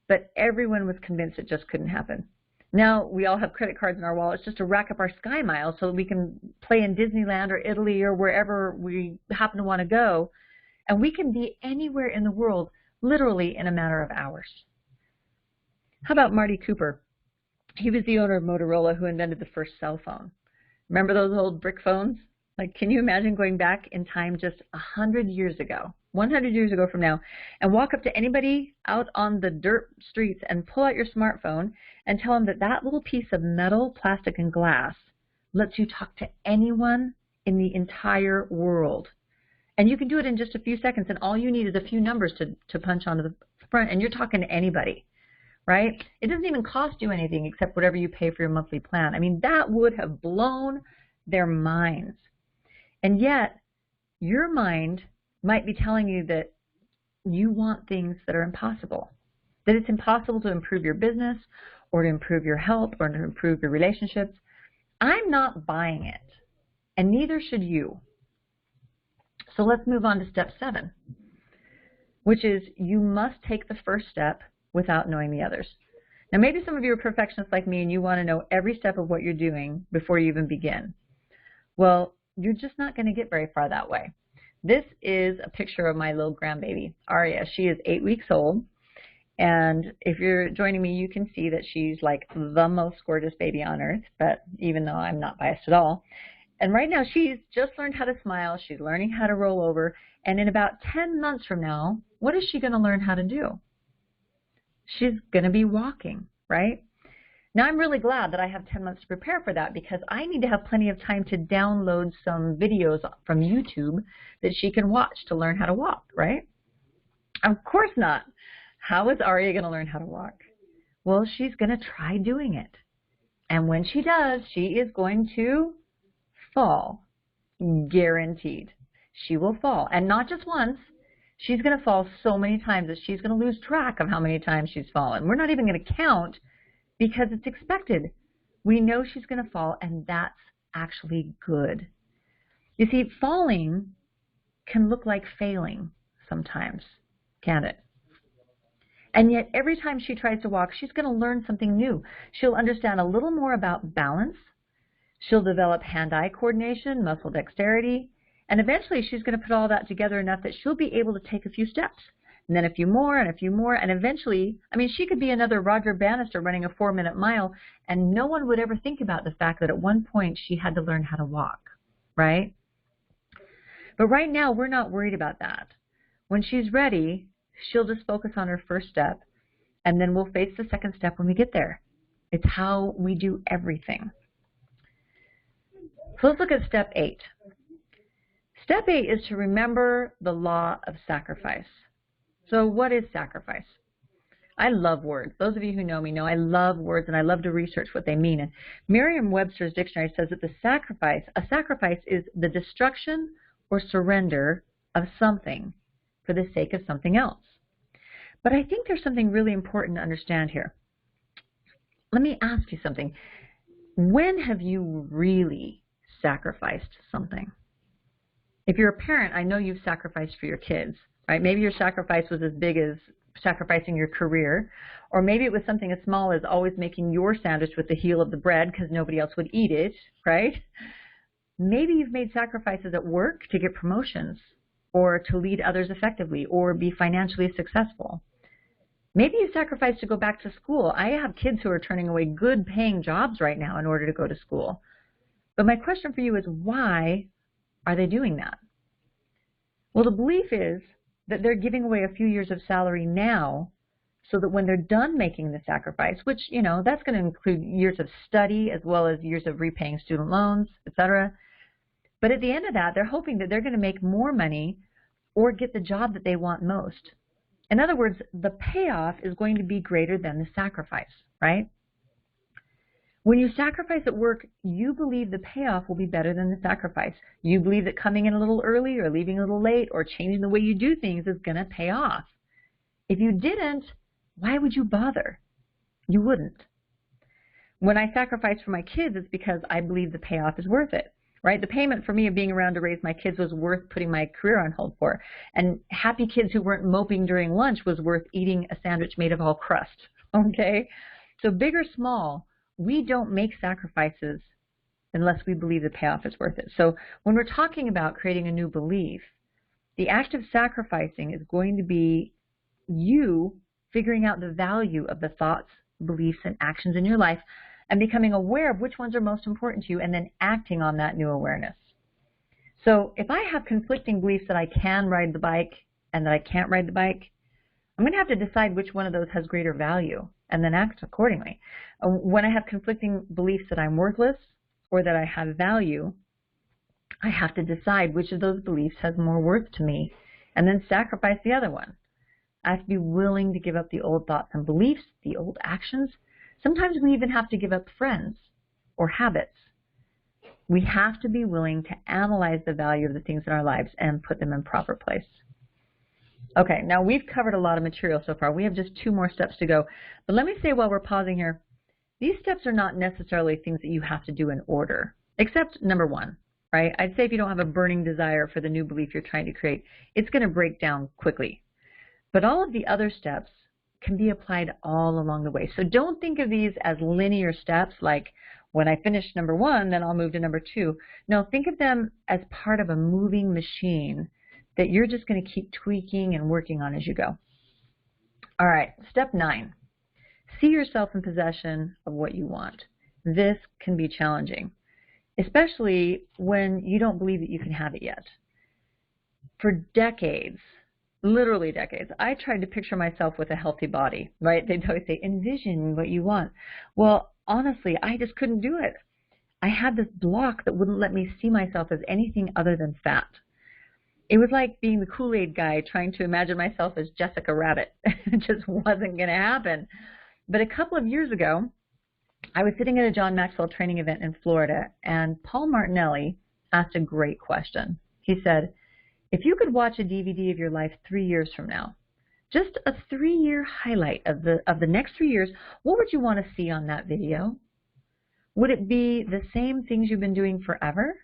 But everyone was convinced it just couldn't happen. Now we all have credit cards in our wallets just to rack up our sky miles so that we can play in Disneyland or Italy or wherever we happen to want to go. And we can be anywhere in the world literally in a matter of hours. How about Marty Cooper? He was the owner of Motorola who invented the first cell phone. Remember those old brick phones? Can you imagine going back in time just 100 years ago, 100 years ago from now, and walk up to anybody out on the dirt streets and pull out your smartphone and tell them that that little piece of metal, plastic, and glass lets you talk to anyone in the entire world. And you can do it in just a few seconds, and all you need is a few numbers to punch onto the front, and you're talking to anybody, right? It doesn't even cost you anything except whatever you pay for your monthly plan. I mean, that would have blown their minds. And yet, your mind might be telling you that you want things that are impossible, that it's impossible to improve your business or to improve your health or to improve your relationships. I'm not buying it, and neither should you. So let's move on to step 7, which is you must take the first step without knowing the others. Now, maybe some of you are perfectionists like me and you want to know every step of what you're doing before you even begin. Well, you're just not going to get very far that way. This is a picture of my little grandbaby, Aria. She is 8 weeks old. And if you're joining me, you can see that she's like the most gorgeous baby on earth, but even though I'm not biased at all. And right now, she's just learned how to smile. She's learning how to roll over. And in about 10 months from now, what is she going to learn how to do? She's going to be walking, right? Now, I'm really glad that I have 10 months to prepare for that because I need to have plenty of time to download some videos from YouTube that she can watch to learn how to walk, right? Of course not. How is Aria going to learn how to walk? Well, she's going to try doing it. And when she does, she is going to fall. Guaranteed. She will fall. And not just once. She's going to fall so many times that she's going to lose track of how many times she's fallen. We're not even going to count because it's expected. We know she's going to fall, and that's actually good. You see, falling can look like failing sometimes, can't it? And yet every time she tries to walk, she's going to learn something new. She'll understand a little more about balance. She'll develop hand-eye coordination, muscle dexterity, and eventually she's going to put all that together enough that she'll be able to take a few steps, and then a few more, and a few more, and eventually, I mean, she could be another Roger Bannister running a 4-minute mile, and no one would ever think about the fact that at one point she had to learn how to walk, right? But right now, we're not worried about that. When she's ready, she'll just focus on her first step, and then we'll face the second step when we get there. It's how we do everything. So let's look at step 8. Step 8 is to remember the law of sacrifice. So what is sacrifice? I love words. Those of you who know me know I love words and I love to research what they mean. And Merriam-Webster's dictionary says that a sacrifice is the destruction or surrender of something for the sake of something else. But I think there's something really important to understand here. Let me ask you something. When have you really sacrificed something? If you're a parent, I know you've sacrificed for your kids, right? Maybe your sacrifice was as big as sacrificing your career, or maybe it was something as small as always making your sandwich with the heel of the bread because nobody else would eat it, right? Maybe you've made sacrifices at work to get promotions or to lead others effectively or be financially successful. Maybe you sacrificed to go back to school. I have kids who are turning away good paying jobs right now in order to go to school. But my question for you is, why are they doing that? Well, the belief is that they're giving away a few years of salary now so that when they're done making the sacrifice, which, you know, that's going to include years of study as well as years of repaying student loans, etc. But at the end of that, they're hoping that they're going to make more money or get the job that they want most. In other words, the payoff is going to be greater than the sacrifice, right? When you sacrifice at work, you believe the payoff will be better than the sacrifice. You believe that coming in a little early or leaving a little late or changing the way you do things is going to pay off. If you didn't, why would you bother? You wouldn't. When I sacrifice for my kids, it's because I believe the payoff is worth it, right? The payment for me of being around to raise my kids was worth putting my career on hold for. And happy kids who weren't moping during lunch was worth eating a sandwich made of all crust, okay? So big or small, we don't make sacrifices unless we believe the payoff is worth it. So when we're talking about creating a new belief, the act of sacrificing is going to be you figuring out the value of the thoughts, beliefs, and actions in your life and becoming aware of which ones are most important to you and then acting on that new awareness. So if I have conflicting beliefs that I can ride the bike and that I can't ride the bike, I'm going to have to decide which one of those has greater value and then act accordingly. When I have conflicting beliefs that I'm worthless or that I have value, I have to decide which of those beliefs has more worth to me and then sacrifice the other one. I have to be willing to give up the old thoughts and beliefs, the old actions. Sometimes we even have to give up friends or habits. We have to be willing to analyze the value of the things in our lives and put them in proper place. Okay, now we've covered a lot of material so far. We have just 2 more steps to go. But let me say while we're pausing here, these steps are not necessarily things that you have to do in order, except number 1, right? I'd say if you don't have a burning desire for the new belief you're trying to create, it's going to break down quickly. But all of the other steps can be applied all along the way. So don't think of these as linear steps like when I finish number 1, then I'll move to number 2. No, think of them as part of a moving machine that you're just going to keep tweaking and working on as you go. All right, step 9. See yourself in possession of what you want. This can be challenging, especially when you don't believe that you can have it yet. For decades, literally decades, I tried to picture myself with a healthy body, right? They'd always say, envision what you want. Well, honestly, I just couldn't do it. I had this block that wouldn't let me see myself as anything other than fat. It was like being the Kool-Aid guy trying to imagine myself as Jessica Rabbit. It just wasn't going to happen. But a couple of years ago, I was sitting at a John Maxwell training event in Florida, and Paul Martinelli asked a great question. He said, if you could watch a DVD of your life 3 years from now, just a 3-year highlight of the next 3 years, what would you want to see on that video? Would it be the same things you've been doing forever?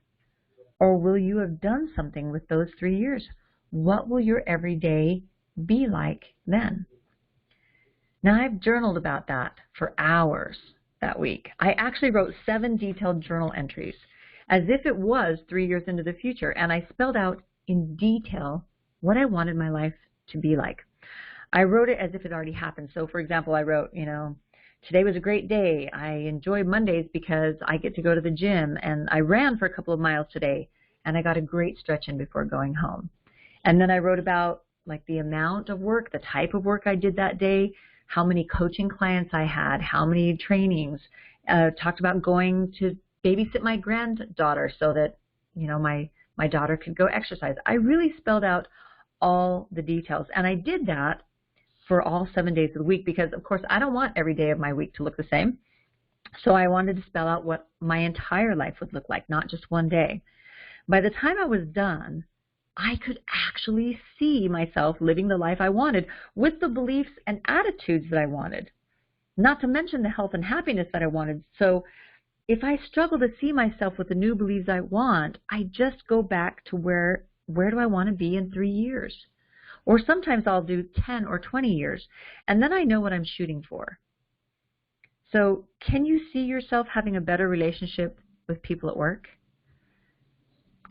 Or will you have done something with those 3 years? What will your everyday be like then? Now, I've journaled about that for hours that week. I actually wrote 7 detailed journal entries as if it was 3 years into the future, and I spelled out in detail what I wanted my life to be like. I wrote it as if it already happened. So, for example, I wrote, today was a great day. I enjoy Mondays because I get to go to the gym, and I ran for a couple of miles today, and I got a great stretch in before going home. And then I wrote about like the amount of work, the type of work I did that day, how many coaching clients I had, how many trainings, talked about going to babysit my granddaughter so that, my daughter could go exercise. I really spelled out all the details, and I did that for all 7 days of the week because, of course, I don't want every day of my week to look the same. So I wanted to spell out what my entire life would look like, not just one day. By the time I was done, I could actually see myself living the life I wanted with the beliefs and attitudes that I wanted, not to mention the health and happiness that I wanted. So if I struggle to see myself with the new beliefs I want, I just go back to where do I want to be in 3 years? Or sometimes I'll do 10 or 20 years, and then I know what I'm shooting for. So can you see yourself having a better relationship with people at work?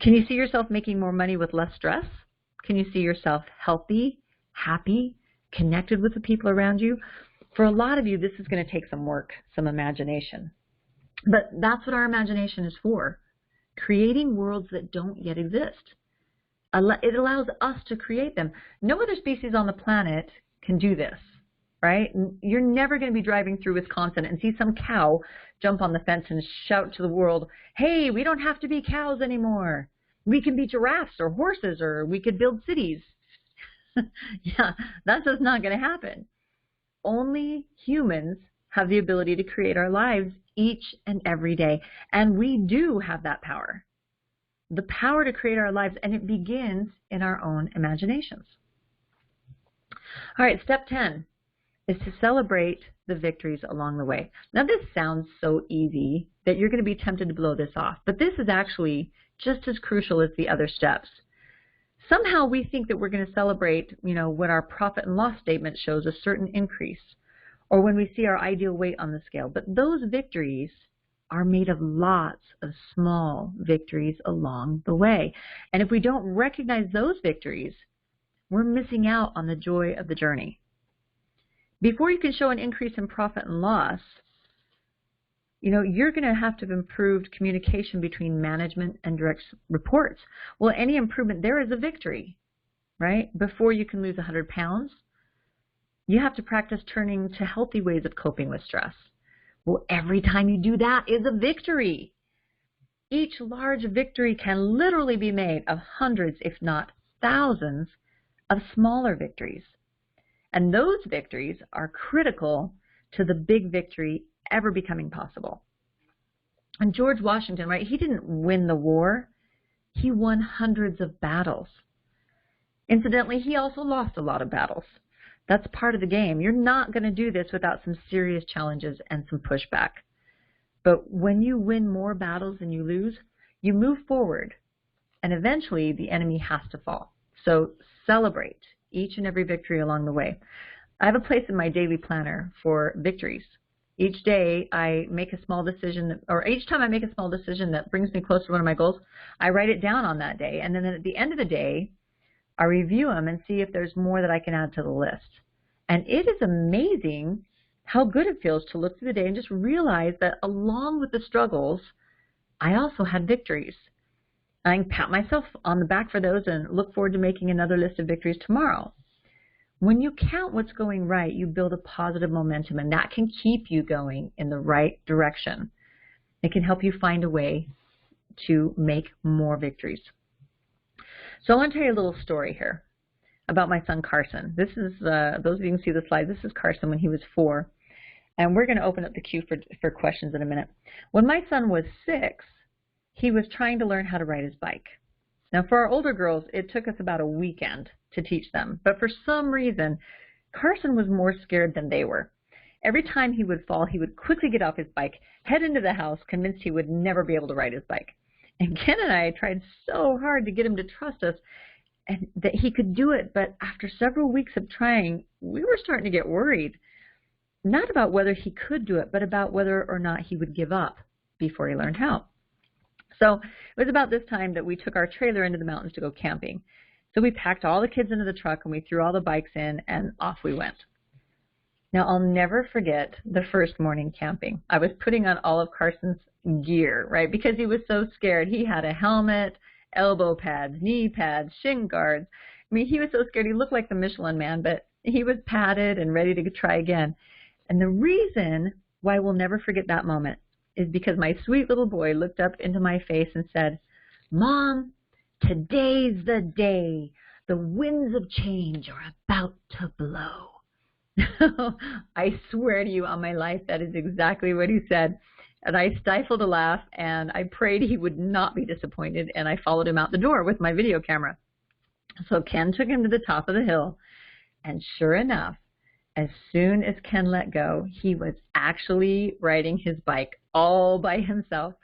Can you see yourself making more money with less stress? Can you see yourself healthy, happy, connected with the people around you? For a lot of you, this is going to take some work, some imagination. But that's what our imagination is for, creating worlds that don't yet exist. It allows us to create them. No other species on the planet can do this, right? You're never going to be driving through Wisconsin and see some cow jump on the fence and shout to the world, hey, we don't have to be cows anymore. We can be giraffes or horses, or we could build cities. Yeah, that's just not going to happen. Only humans have the ability to create our lives each and every day. And we do have that power. The power to create our lives, and it begins in our own imaginations. All right, step 10 is to celebrate the victories along the way. Now, this sounds so easy that you're going to be tempted to blow this off, but this is actually just as crucial as the other steps. Somehow we think that we're going to celebrate, when our profit and loss statement shows a certain increase, or when we see our ideal weight on the scale. But those victories are made of lots of small victories along the way. And if we don't recognize those victories, we're missing out on the joy of the journey. Before you can show an increase in profit and loss, you're going to have to have improved communication between management and direct reports. Well, any improvement there is a victory, right? Before you can lose 100 pounds, you have to practice turning to healthy ways of coping with stress. Well, every time you do that is a victory. Each large victory can literally be made of hundreds, if not thousands, of smaller victories. And those victories are critical to the big victory ever becoming possible. And George Washington, right, he didn't win the war. He won hundreds of battles. Incidentally, he also lost a lot of battles. That's part of the game. You're not going to do this without some serious challenges and some pushback. But when you win more battles than you lose, you move forward, and eventually the enemy has to fall. So celebrate each and every victory along the way. I have a place in my daily planner for victories. Each day I make a small decision, or each time I make a small decision that brings me closer to one of my goals, I write it down on that day. And then at the end of the day, I review them and see if there's more that I can add to the list. And it is amazing how good it feels to look through the day and just realize that along with the struggles, I also had victories. I can pat myself on the back for those and look forward to making another list of victories tomorrow. When you count what's going right, you build a positive momentum, and that can keep you going in the right direction. It can help you find a way to make more victories. So I want to tell you a little story here about my son Carson. This is, those of you who can see the slide, this is Carson when he was 4. And we're going to open up the queue for questions in a minute. When my son was 6, he was trying to learn how to ride his bike. Now, for our older girls, it took us about a weekend to teach them. But for some reason, Carson was more scared than they were. Every time he would fall, he would quickly get off his bike, head into the house, convinced he would never be able to ride his bike. And Ken and I tried so hard to get him to trust us and that he could do it. But after several weeks of trying, we were starting to get worried. Not about whether he could do it, but about whether or not he would give up before he learned how. So it was about this time that we took our trailer into the mountains to go camping. So we packed all the kids into the truck and we threw all the bikes in and off we went. Now I'll never forget the first morning camping. I was putting on all of Carson's gear, right? Because he was so scared. He had a helmet, elbow pads, knee pads, shin guards. I mean, he was so scared. He looked like the Michelin Man, but he was padded and ready to try again. And the reason why we'll never forget that moment is because my sweet little boy looked up into my face and said, "Mom, today's the day. The winds of change are about to blow." I swear to you on my life, that is exactly what he said. And I stifled a laugh, and I prayed he would not be disappointed, and I followed him out the door with my video camera. So Ken took him to the top of the hill, and sure enough, as soon as Ken let go, he was actually riding his bike all by himself.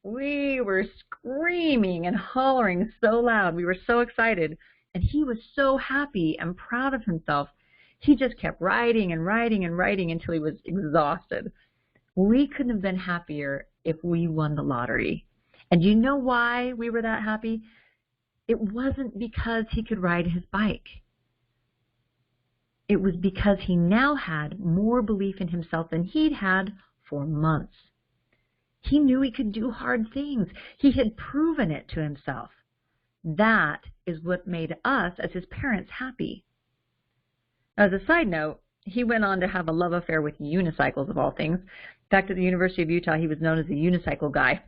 We were screaming and hollering so loud. We were so excited, and he was so happy and proud of himself. He just kept riding and riding and riding until he was exhausted. We couldn't have been happier if we won the lottery. And you know why we were that happy? It wasn't because he could ride his bike. It was because he now had more belief in himself than he'd had for months. He knew he could do hard things. He had proven it to himself. That is what made us, as his parents, happy. As a side note, he went on to have a love affair with unicycles, of all things. In fact, at the University of Utah, he was known as the unicycle guy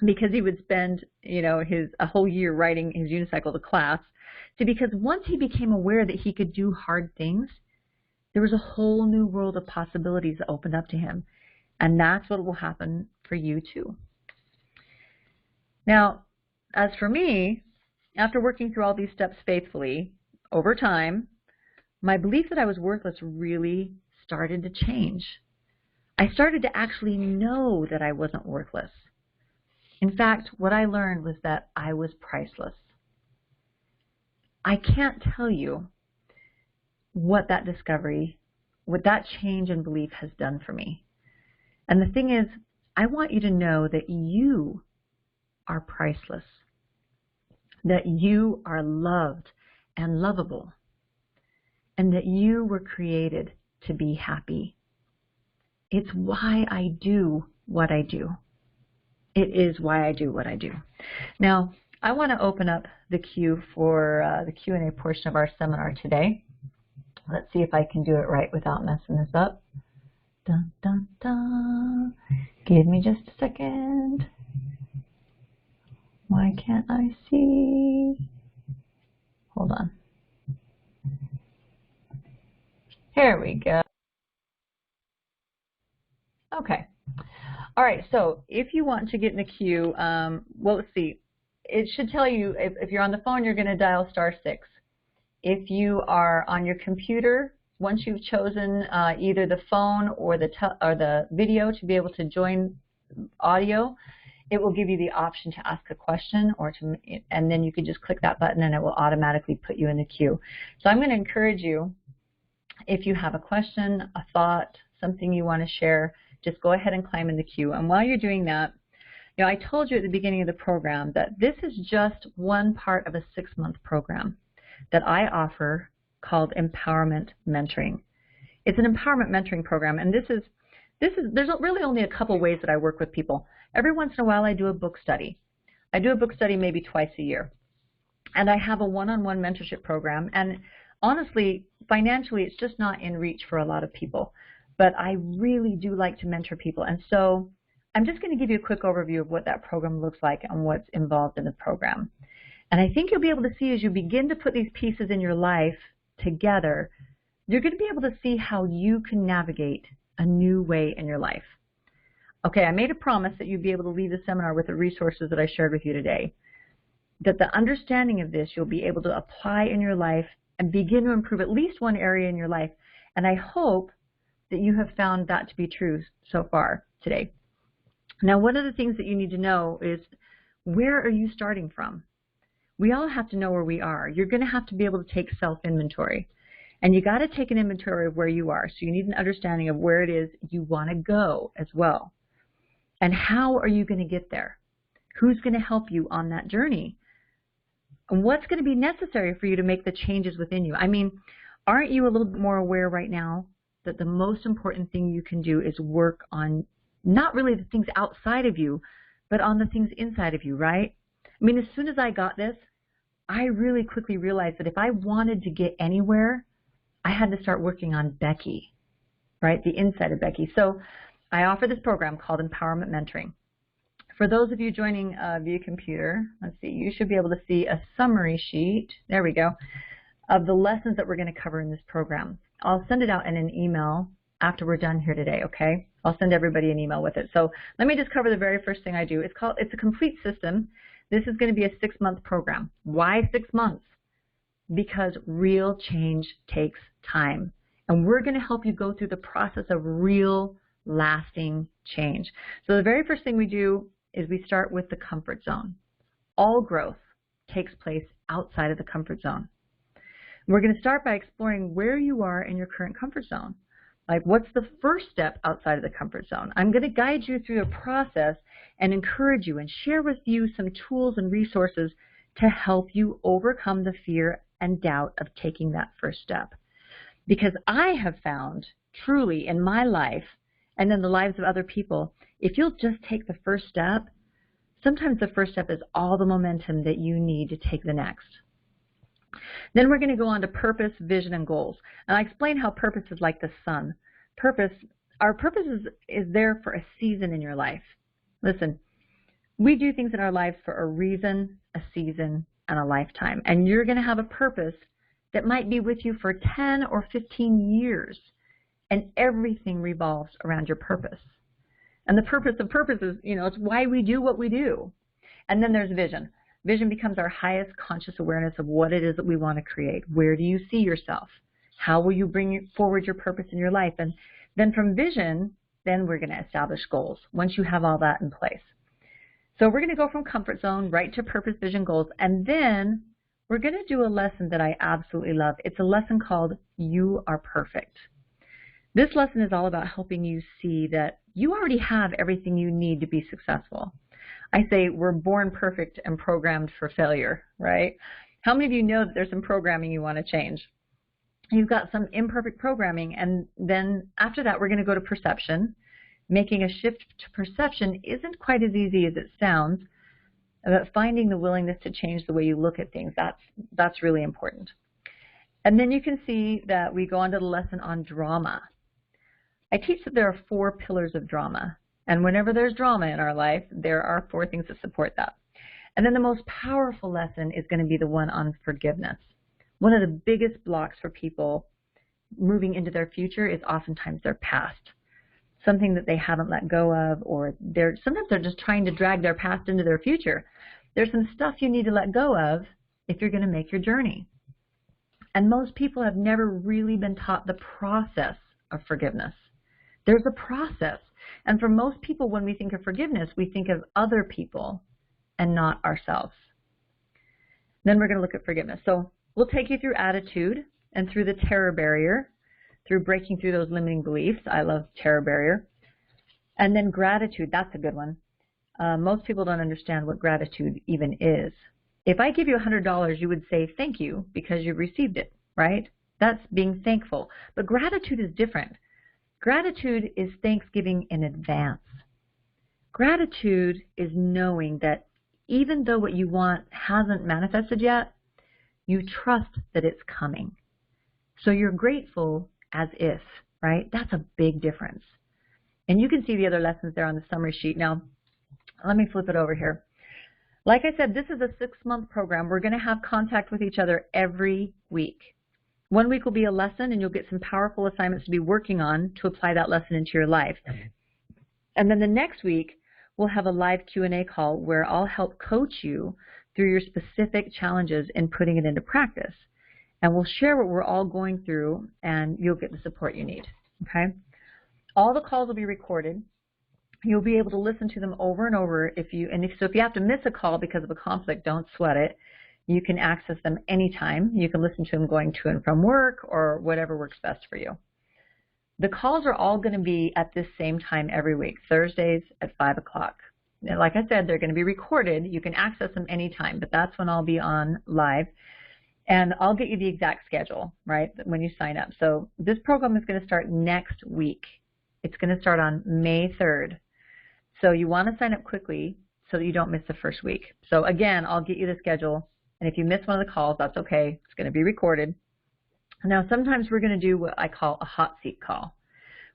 because he would spend, a whole year riding his unicycle to class. So because once he became aware that he could do hard things, there was a whole new world of possibilities that opened up to him. And that's what will happen for you too. Now, as for me, after working through all these steps faithfully over time, my belief that I was worthless really started to change. I started to actually know that I wasn't worthless. In fact, what I learned was that I was priceless. I can't tell you what that discovery, what that change in belief has done for me. And the thing is, I want you to know that you are priceless, that you are loved and lovable, and that you were created to be happy. It's why I do what I do. It is why I do what I do. Now, I want to open up the queue for the Q&A portion of our seminar today. Let's see if I can do it right without messing this up. Dun, dun, dun. Give me just a second. Why can't I see? Hold on. Here we go. Okay. All right, so if you want to get in the queue, well, let's see. It should tell you, if you're on the phone, you're going to dial *6. If you are on your computer, once you've chosen either the phone or the video to be able to join audio, it will give you the option to ask a question, and then you can just click that button and it will automatically put you in the queue. So I'm going to encourage you, if you have a question, a thought, something you want to share, just go ahead and climb in the queue. And while you're doing that, I told you at the beginning of the program that this is just one part of a 6-month program that I offer called Empowerment Mentoring. It's an empowerment mentoring program, and there's really only a couple ways that I work with people. Every once in a while I do a book study. I do a book study maybe twice a year. And I have a one-on-one mentorship program, and honestly, financially, it's just not in reach for a lot of people. But I really do like to mentor people, and so I'm just going to give you a quick overview of what that program looks like and what's involved in the program. And I think you'll be able to see as you begin to put these pieces in your life together, you're going to be able to see how you can navigate a new way in your life. Okay, I made a promise that you'd be able to leave the seminar with the resources that I shared with you today, that the understanding of this you'll be able to apply in your life and begin to improve at least one area in your life. And I hope that you have found that to be true so far today. Now, one of the things that you need to know is, where are you starting from? We all have to know where we are. You're going to have to be able to take self-inventory. And you got to take an inventory of where you are. So you need an understanding of where it is you want to go as well. And how are you going to get there? Who's going to help you on that journey? And what's going to be necessary for you to make the changes within you? I mean, aren't you a little bit more aware right now that the most important thing you can do is work on not really the things outside of you, but on the things inside of you, right? I mean, as soon as I got this, I really quickly realized that if I wanted to get anywhere, I had to start working on Becky, right? The inside of Becky. So I offer this program called Empowerment Mentoring. For those of you joining via computer, let's see, you should be able to see a summary sheet, there we go, of the lessons that we're going to cover in this program. I'll send it out in an email after we're done here today, okay? I'll send everybody an email with it. So let me just cover the very first thing I do. It's a complete system. This is going to be a 6-month program. Why 6 months? Because real change takes time. And we're going to help you go through the process of real, lasting change. So the very first thing we do is we start with the comfort zone. All growth takes place outside of the comfort zone. We're going to start by exploring where you are in your current comfort zone. Like, what's the first step outside of the comfort zone? I'm going to guide you through a process and encourage you and share with you some tools and resources to help you overcome the fear and doubt of taking that first step. Because I have found, truly, in my life and in the lives of other people, if you'll just take the first step, sometimes the first step is all the momentum that you need to take the next. Then we're going to go on to purpose, vision, and goals. And I explain how purpose is like the sun. Our purpose is there for a season in your life. Listen, we do things in our lives for a reason, a season, and a lifetime. And you're going to have a purpose that might be with you for 10 or 15 years. And everything revolves around your purpose. And the purpose of purpose is, it's why we do what we do. And then there's vision. Vision becomes our highest conscious awareness of what it is that we want to create. Where do you see yourself? How will you bring forward your purpose in your life? And then from vision, then we're going to establish goals once you have all that in place. So we're going to go from comfort zone right to purpose, vision, goals. And then we're going to do a lesson that I absolutely love. It's a lesson called You Are Perfect. This lesson is all about helping you see that you already have everything you need to be successful. I say we're born perfect and programmed for failure, right? How many of you know that there's some programming you want to change? You've got some imperfect programming, and then after that we're going to go to perception. Making a shift to perception isn't quite as easy as it sounds, but finding the willingness to change the way you look at things, that's really important. And then you can see that we go on to the lesson on drama. I teach that there are 4 pillars of drama, and whenever there's drama in our life, there are 4 things that support that. And then the most powerful lesson is going to be the one on forgiveness. One of the biggest blocks for people moving into their future is oftentimes their past, something that they haven't let go of, or sometimes they're just trying to drag their past into their future. There's some stuff you need to let go of if you're going to make your journey. And most people have never really been taught the process of forgiveness. There's a process. And for most people, when we think of forgiveness, we think of other people and not ourselves. Then we're going to look at forgiveness. So we'll take you through attitude and through the terror barrier, through breaking through those limiting beliefs. I love terror barrier. And then gratitude, that's a good one. Most people don't understand what gratitude even is. If I give you $100, you would say thank you because you received it, right? That's being thankful. But gratitude is different. Gratitude is thanksgiving in advance. Gratitude is knowing that even though what you want hasn't manifested yet, you trust that it's coming. So you're grateful as if, right? That's a big difference. And you can see the other lessons there on the summary sheet. Now, let me flip it over here. Like I said, this is a 6-month program. We're going to have contact with each other every week. 1 week will be a lesson, and you'll get some powerful assignments to be working on to apply that lesson into your life. And then the next week, we'll have a live Q&A call where I'll help coach you through your specific challenges in putting it into practice. And we'll share what we're all going through, and you'll get the support you need, okay? All the calls will be recorded. You'll be able to listen to them over and over. If you have to miss a call because of a conflict, don't sweat it. You can access them anytime. You can listen to them going to and from work or whatever works best for you. The calls are all going to be at this same time every week, Thursdays at 5 o'clock. Like I said, they're going to be recorded. You can access them anytime, but that's when I'll be on live. And I'll get you the exact schedule, right, when you sign up. So this program is going to start next week. It's going to start on May 3rd. So you want to sign up quickly so that you don't miss the first week. So again, I'll get you the schedule. And if you miss one of the calls, that's okay. It's going to be recorded. Now, sometimes we're going to do what I call a hot seat call,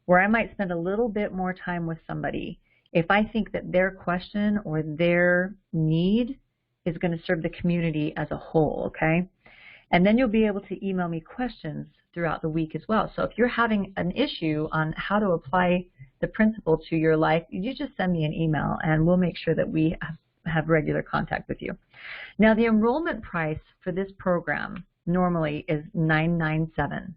where I might spend a little bit more time with somebody if I think that their question or their need is going to serve the community as a whole, okay? And then you'll be able to email me questions throughout the week as well. So if you're having an issue on how to apply the principle to your life, you just send me an email and we'll make sure that we have regular contact with you. Now, the enrollment price for this program normally is $997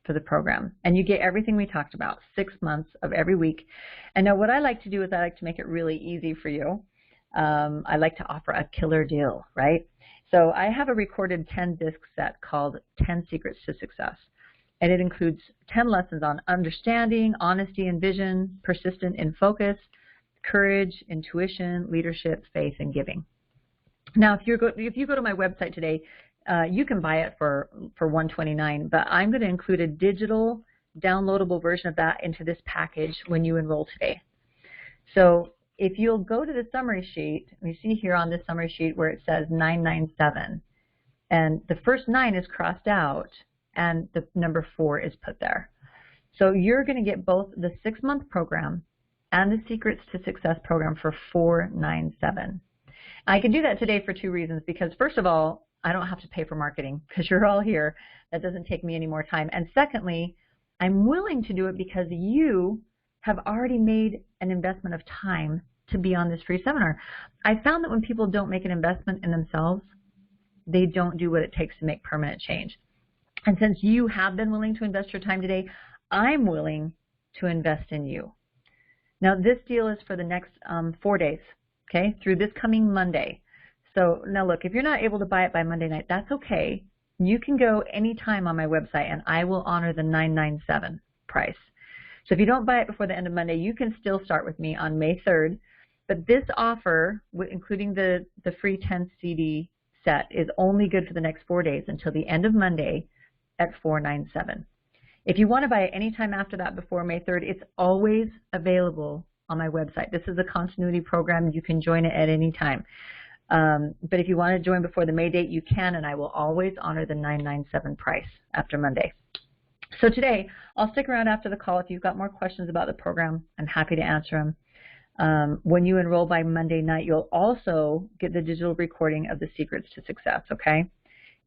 for the program. And you get everything we talked about, 6 months of every week. And now what I like to do is I like to make it really easy for you. I like to offer a killer deal, right? So I have a recorded 10-disc set called 10 Secrets to Success. And it includes 10 lessons on understanding, honesty and vision, persistent in focus, courage, intuition, leadership, faith, and giving. Now, if you go to my website today, you can buy it for $129, but I'm going to include a digital downloadable version of that into this package when you enroll today. So if you'll go to the summary sheet, you see here on this summary sheet where it says $997, And the first 9 is crossed out, and the number 4 is put there. So you're going to get both the 6-month program and the Secrets to Success program for $497. I can do that today for 2 reasons, because first of all, I don't have to pay for marketing because you're all here. That doesn't take me any more time. And secondly, I'm willing to do it because you have already made an investment of time to be on this free seminar. I found that when people don't make an investment in themselves, they don't do what it takes to make permanent change. And since you have been willing to invest your time today, I'm willing to invest in you. Now, this deal is for the next 4 days, okay, through this coming Monday. So now look, if you're not able to buy it by Monday night, that's okay. You can go anytime on my website, and I will honor the $997 price. So if you don't buy it before the end of Monday, you can still start with me on May 3rd. But this offer, including the free 10 CD set, is only good for the next 4 days until the end of Monday at $497. If you want to buy it anytime after that before May 3rd, it's always available on my website. This is a continuity program. You can join it at any time. But if you want to join before the May date, you can, and I will always honor the $997 price after Monday. So today, I'll stick around after the call. If you've got more questions about the program, I'm happy to answer them. When you enroll by Monday night, you'll also get the digital recording of the Secrets to Success, okay?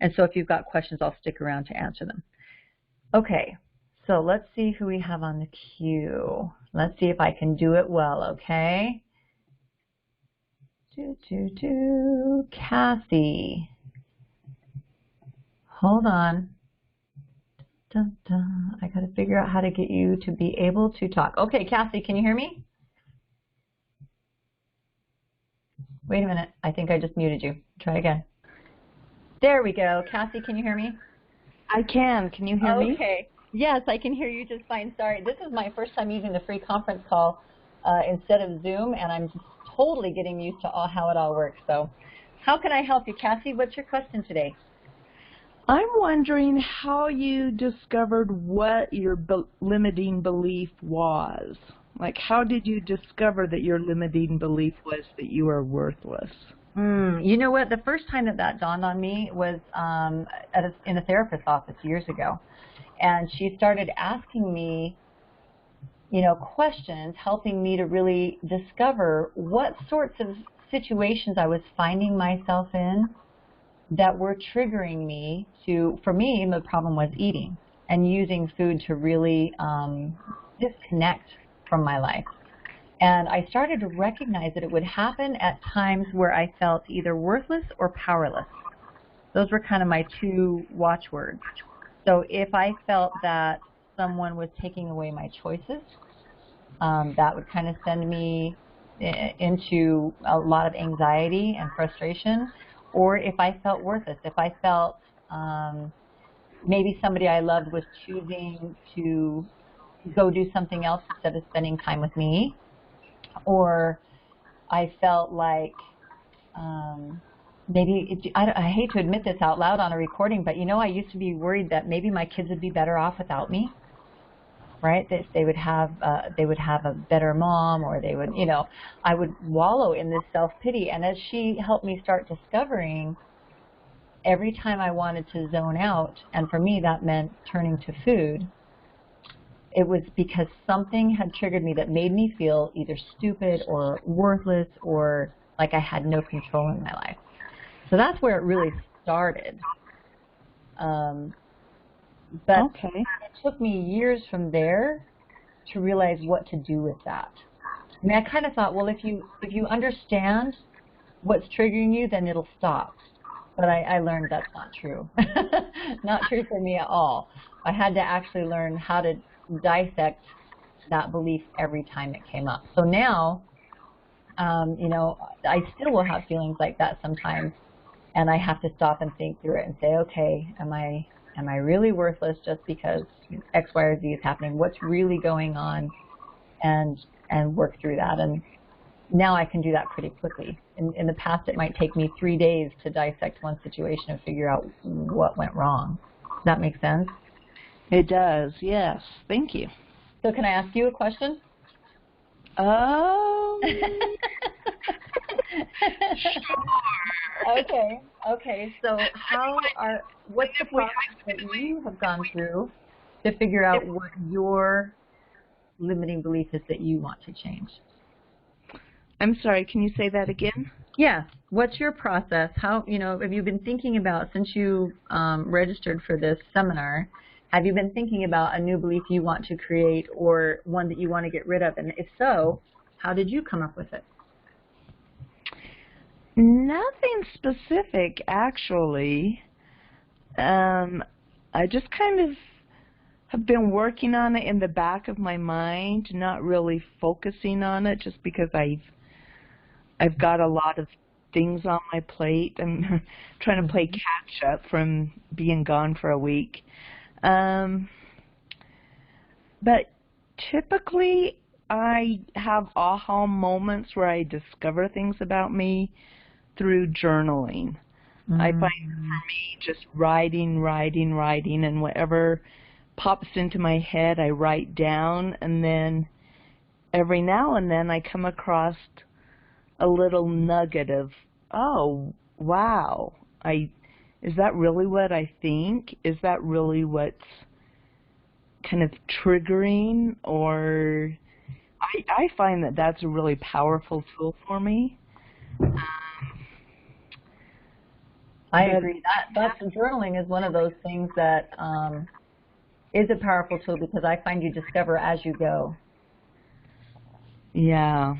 And so if you've got questions, I'll stick around to answer them. Okay, so let's see who we have on the queue. Let's see if I can do it well, okay? Kathy. Hold on. Dun, dun. I got to figure out how to get you to be able to talk. Okay, Kathy, can you hear me? Wait a minute. I think I just muted you. Try again. There we go. Kathy, can you hear me? I can. Can you hear me? Okay. Yes, I can hear you just fine. Sorry. This is my first time using the free conference call instead of Zoom, and I'm just totally getting used to how it all works. So how can I help you, Cassie? What's your question today? I'm wondering how you discovered what your limiting belief was. Like, how did you discover that your limiting belief was that you are worthless? You know what? The first time that dawned on me was in a therapist's office years ago. And she started asking me, questions, helping me to really discover what sorts of situations I was finding myself in that were triggering me to, for me, the problem was eating and using food to really disconnect from my life. And I started to recognize that it would happen at times where I felt either worthless or powerless. Those were kind of my 2 watchwords. So if I felt that someone was taking away my choices, that would kind of send me into a lot of anxiety and frustration. Or if I felt worthless, if I felt maybe somebody I loved was choosing to go do something else instead of spending time with me, or I felt like I hate to admit this out loud on a recording, but I used to be worried that maybe my kids would be better off without me, right? That they would have a better mom, or they would, I would wallow in this self-pity. And as she helped me start discovering, every time I wanted to zone out, and for me that meant turning to food, it was because something had triggered me that made me feel either stupid or worthless or like I had no control in my life. So that's where it really started. But okay. It took me years from there to realize what to do with that. I mean, I kind of thought, well, if you understand what's triggering you, then it'll stop. But I learned that's not true. Not true for me at all. I had to actually learn how to dissect that belief every time it came up. So now, I still will have feelings like that sometimes, and I have to stop and think through it and say, okay, am I really worthless just because X, Y, or Z is happening? What's really going on? And work through that. And now I can do that pretty quickly. In the past, it might take me 3 days to dissect one situation and figure out what went wrong. Does that make sense? It does, yes. Thank you. So can I ask you a question? Sure. Okay. So what's the process that you have gone through to figure out what your limiting belief is that you want to change? I'm sorry, can you say that again? Yeah. What's your process? How, have you been thinking about, since you registered for this seminar, have you been thinking about a new belief you want to create or one that you want to get rid of? And if so, how did you come up with it? Nothing specific, actually. I just kind of have been working on it in the back of my mind, not really focusing on it, just because I've got a lot of things on my plate. I'm trying to play catch up from being gone for a week. But typically, I have aha moments where I discover things about me through journaling. I find for me just writing, and whatever pops into my head, I write down, and then every now and then I come across a little nugget of, oh, wow, is that really what I think? Is that really what's kind of triggering? Or I find that that's a really powerful tool for me. I agree. That's journaling is one of those things that is a powerful tool because I find you discover as you go. Yeah.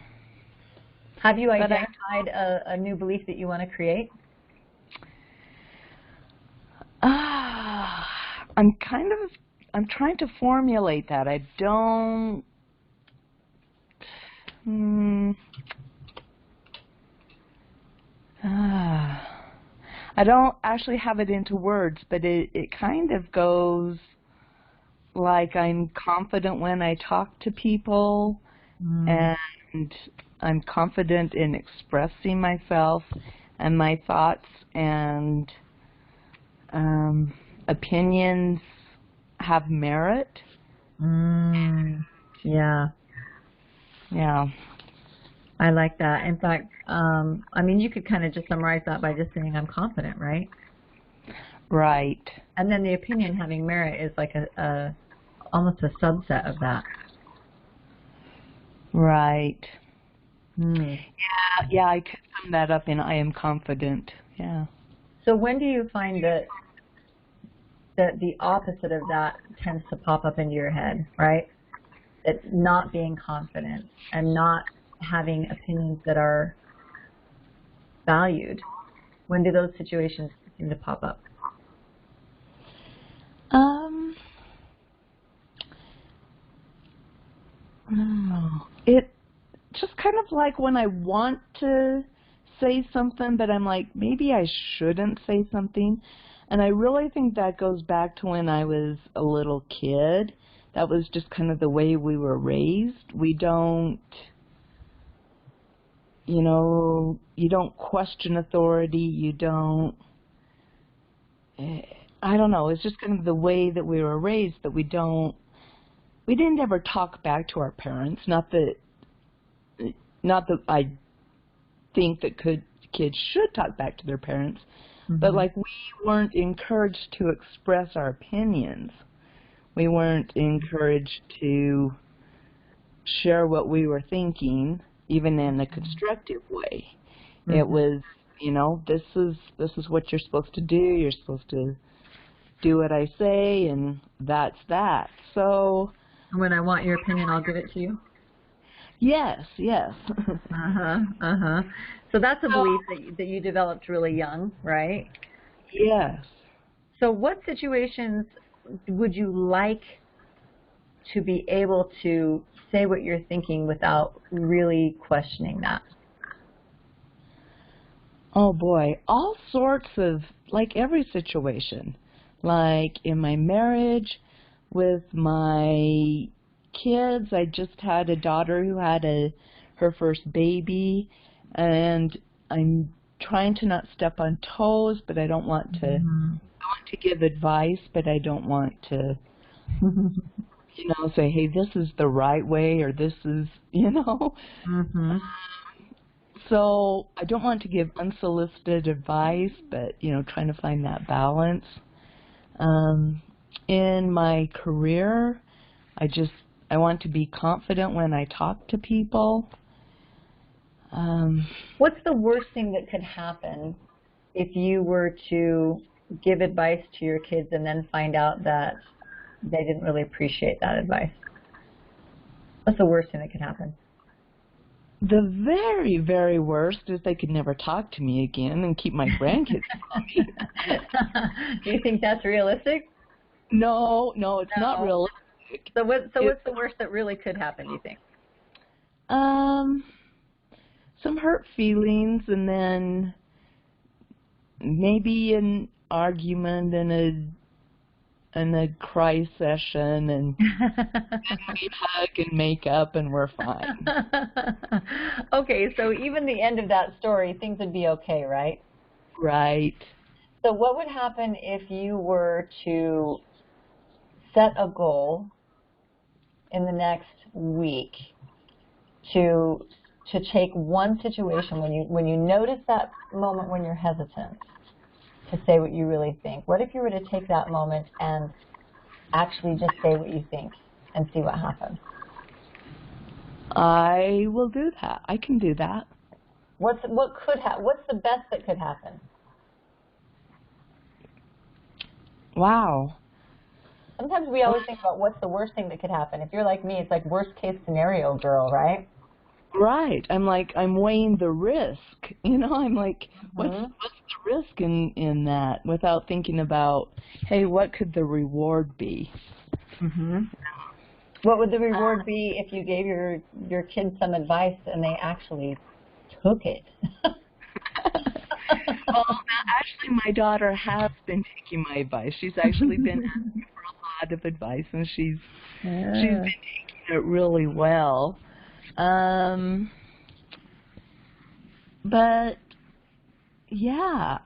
Have you identified a new belief that you want to create? I'm trying to formulate that. I don't. I don't actually have it into words, but it kind of goes like I'm confident when I talk to people, and I'm confident in expressing myself and my thoughts, and opinions have merit. Yeah. Yeah. I like that. In fact, I mean, you could kind of just summarize that by just saying I'm confident, right? Right. And then the opinion having merit is like almost a subset of that. Right. Yeah, I could sum that up in I am confident. Yeah. So when do you find that the opposite of that tends to pop up into your head, right? That not being confident and not having opinions that are valued. When do those situations seem to pop up? It just kind of like when I want to say something, but I'm like, maybe I shouldn't say something. And I really think that goes back to when I was a little kid. That was just kind of the way we were raised. We don't, you don't question authority. You don't, I don't know. It's just kind of the way that we were raised that we didn't ever talk back to our parents. Not that I think that kids should talk back to their parents, but like we weren't encouraged to express our opinions. We weren't encouraged to share what we were thinking, even in a constructive way. It was, this is what you're supposed to do. You're supposed to do what I say, and that's that. So when I want your opinion, I'll give it to you? Yes. So that's a belief that you developed really young, right? Yes. So what situations would you like to be able to say what you're thinking without really questioning that? Oh boy, all sorts of, like every situation. Like in my marriage, with my kids, I just had a daughter who had her first baby, and I'm trying to not step on toes, but I don't want to. I want to give advice, but I don't want to, say, hey, this is the right way, or this is, so I don't want to give unsolicited advice, but, trying to find that balance. In my career, I want to be confident when I talk to people. What's the worst thing that could happen if you were to give advice to your kids and then find out that they didn't really appreciate that advice? What's the worst thing that could happen? The very, very worst is they could never talk to me again and keep my grandkids from me. Do you think that's realistic? No, it's not realistic. So what's the worst that really could happen, do you think? Some hurt feelings, and then maybe an argument and a cry session, and then we hug and make up, and we're fine. Okay, so even the end of that story, things would be okay, right? Right. So what would happen if you were to set a goal in the next week to take one situation when you notice that moment when you're hesitant to say what you really think? What if you were to take that moment and actually just say what you think and see what happens? I will do that. I can do that. What's the best that could happen? Wow. Sometimes we always think about what's the worst thing that could happen. If you're like me, it's like worst case scenario girl, right? Right. I'm weighing the risk. I'm like, what's the risk in that, without thinking about, hey, what could the reward be? What would the reward be if you gave your kids some advice and they actually took it? Well, actually, my daughter has been taking my advice. She's actually been asking for a lot of advice, and she's been taking it really well. But yeah,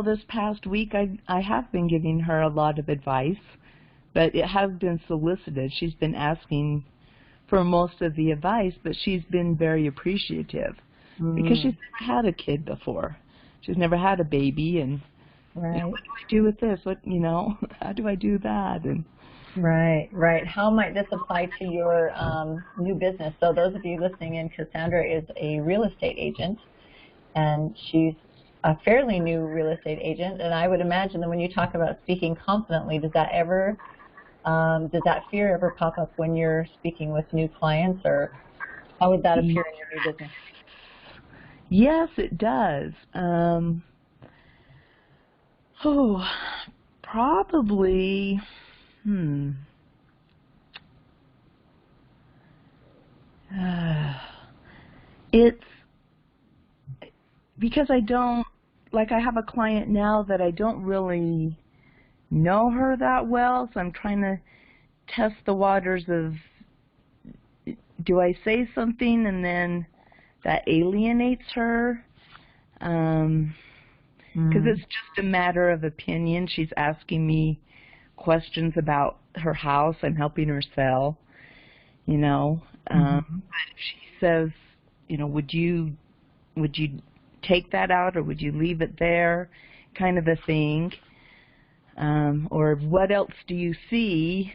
this past week I have been giving her a lot of advice, but it has been solicited. She's been asking for most of the advice, but she's been very appreciative because she's never had a kid before. She's never had a baby, and right. What do I do with this? How do I do that? And Right. How might this apply to your new business? So those of you listening in, Cassandra is a real estate agent, and she's a fairly new real estate agent. And I would imagine that when you talk about speaking confidently, does that fear ever pop up when you're speaking with new clients, or how would that appear in your new business? Yes, it does. Probably. It's because I have a client now that I don't really know her that well, so I'm trying to test the waters of, do I say something and then that alienates her? Because it's just a matter of opinion. She's asking me questions about her house. I'm helping her sell, But she says, would you take that out, or would you leave it there, kind of a thing. Or what else do you see?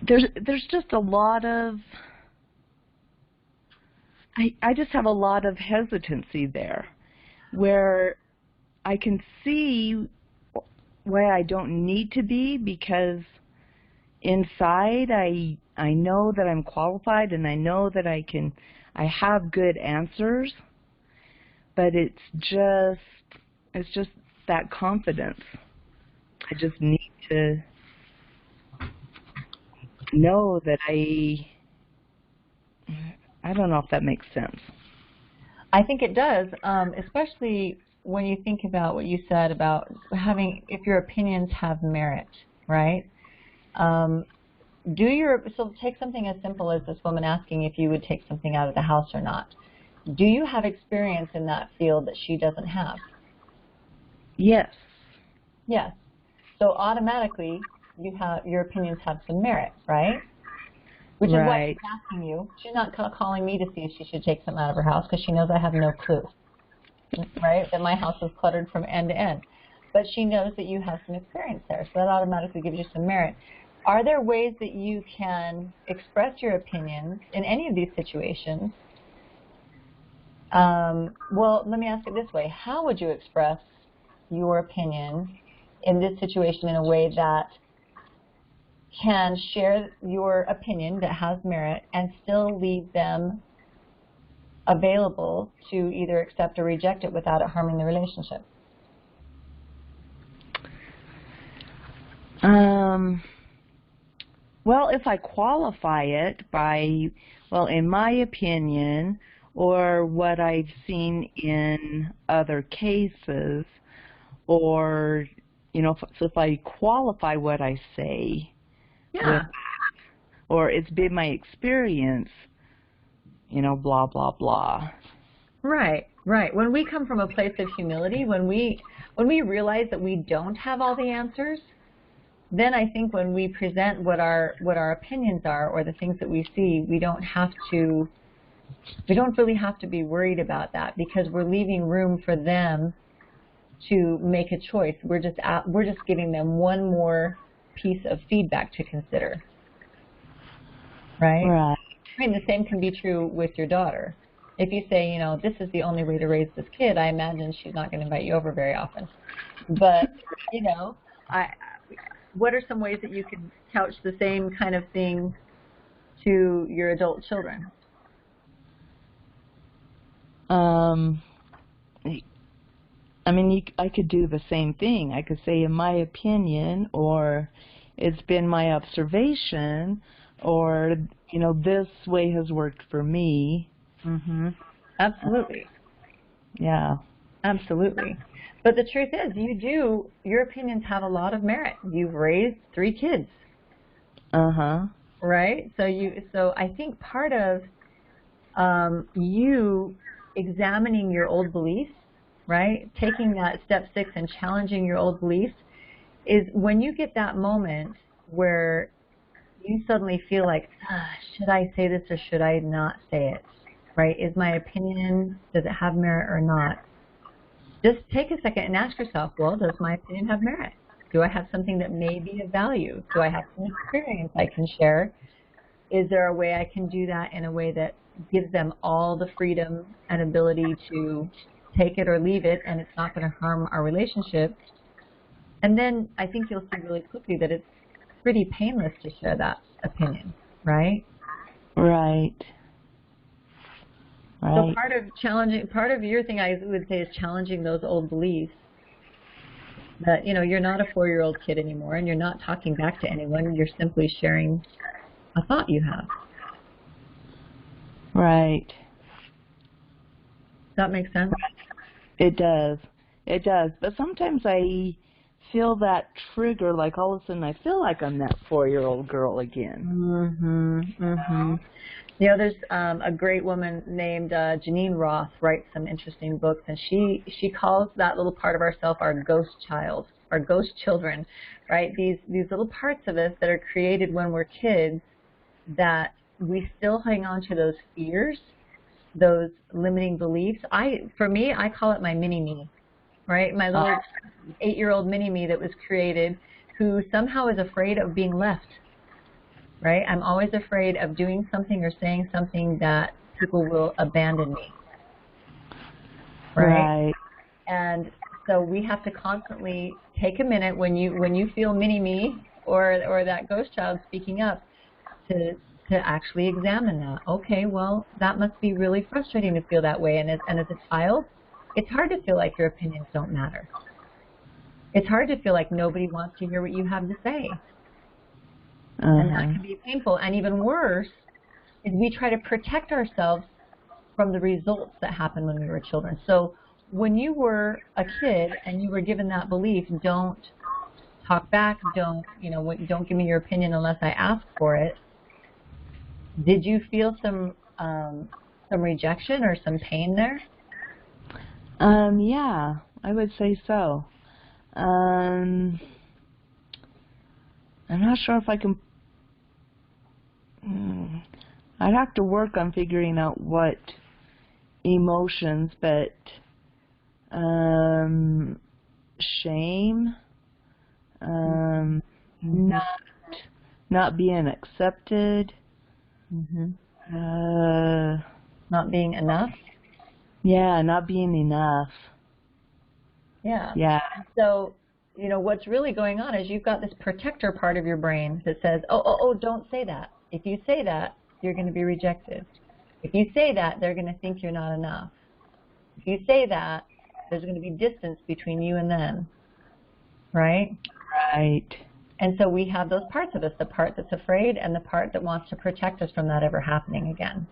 There's just a lot of, I just have a lot of hesitancy there, where I can see where I don't need to be, because inside I know that I'm qualified, and I know that I have good answers, but it's just that confidence. I just need to know that I don't know if that makes sense. I think it does, especially when you think about what you said about if your opinions have merit, right? So take something as simple as this woman asking if you would take something out of the house or not. Do you have experience in that field that she doesn't have? Yes. Yes. So automatically, your opinions have some merit, right? Which is why Right. she's asking you. She's not calling me to see if she should take something out of her house because she knows I have no clue, right? That my house is cluttered from end to end. But she knows that you have some experience there, so that automatically gives you some merit. Are there ways that you can express your opinions in any of these situations? Well, let me ask it this way. How would you express your opinion in this situation in a way that can share your opinion that has merit and still leave them available to either accept or reject it without it harming the relationship? Well, if I qualify it by, well, in my opinion, or what I've seen in other cases, or, so if I qualify what I say with, Yeah. or it's been my experience, blah, blah, blah. Right, right. When we come from a place of humility, when we realize that we don't have all the answers, then I think when we present what our opinions are or the things that we see, we don't really have to be worried about that because we're leaving room for them to make a choice. We're just giving them one more piece of feedback to consider. Right? Right. I mean, the same can be true with your daughter. If you say, this is the only way to raise this kid, I imagine she's not going to invite you over very often. But, what are some ways that you can couch the same kind of thing to your adult children? I mean, I could do the same thing. I could say, in my opinion, or it's been my observation, or, this way has worked for me. Mm-hmm. Absolutely. Yeah. Absolutely. But the truth is, your opinions have a lot of merit. You've raised 3 kids. Uh-huh. Right? So I think part of you examining your old beliefs, right? Taking that step 6 and challenging your old beliefs is when you get that moment where you suddenly feel like, should I say this or should I not say it? Right? Is my opinion, does it have merit or not? Just take a second and ask yourself, well, does my opinion have merit? Do I have something that may be of value? Do I have some experience I can share? Is there a way I can do that in a way that gives them all the freedom and ability to take it or leave it, and it's not going to harm our relationship? And then I think you'll see really quickly that it's pretty painless to share that opinion, right? Right. So part of your thing I would say is challenging those old beliefs that, you're not a 4-year-old kid anymore and you're not talking back to anyone. You're simply sharing a thought you have. Right. Does that make sense? It does. It does. But sometimes I feel that trigger, like all of a sudden I feel like I'm that 4-year-old girl again. Mm-hmm. Mm-hmm. There's a great woman named Janine Roth writes some interesting books, and she calls that little part of ourself our ghost child, our ghost children, right? These little parts of us that are created when we're kids that we still hang on to those fears, those limiting beliefs. For me, I call it my mini-me, right? My little 8-year-old mini-me that was created who somehow is afraid of being left. Right? I'm always afraid of doing something or saying something that people will abandon me. Right? And so we have to constantly take a minute when you feel mini-me or that ghost child speaking up to actually examine that. Okay, well, that must be really frustrating to feel that way. And as a child, it's hard to feel like your opinions don't matter. It's hard to feel like nobody wants to hear what you have to say. And that can be painful. And even worse is we try to protect ourselves from the results that happen when we were children. So when you were a kid and you were given that belief, don't talk back, don't give me your opinion unless I ask for it. Did you feel some rejection or some pain there? Yeah, I would say so. I'm not sure if I can. I'd have to work on figuring out what emotions, but shame, not being accepted, not being enough. Yeah, not being enough. Yeah. So, you know, what's really going on is you've got this protector part of your brain that says, oh, don't say that. If you say that, you're going to be rejected. If you say that, they're going to think you're not enough. If you say that, there's going to be distance between you and them, right? Right. And so we have those parts of us, the part that's afraid and the part that wants to protect us from that ever happening again.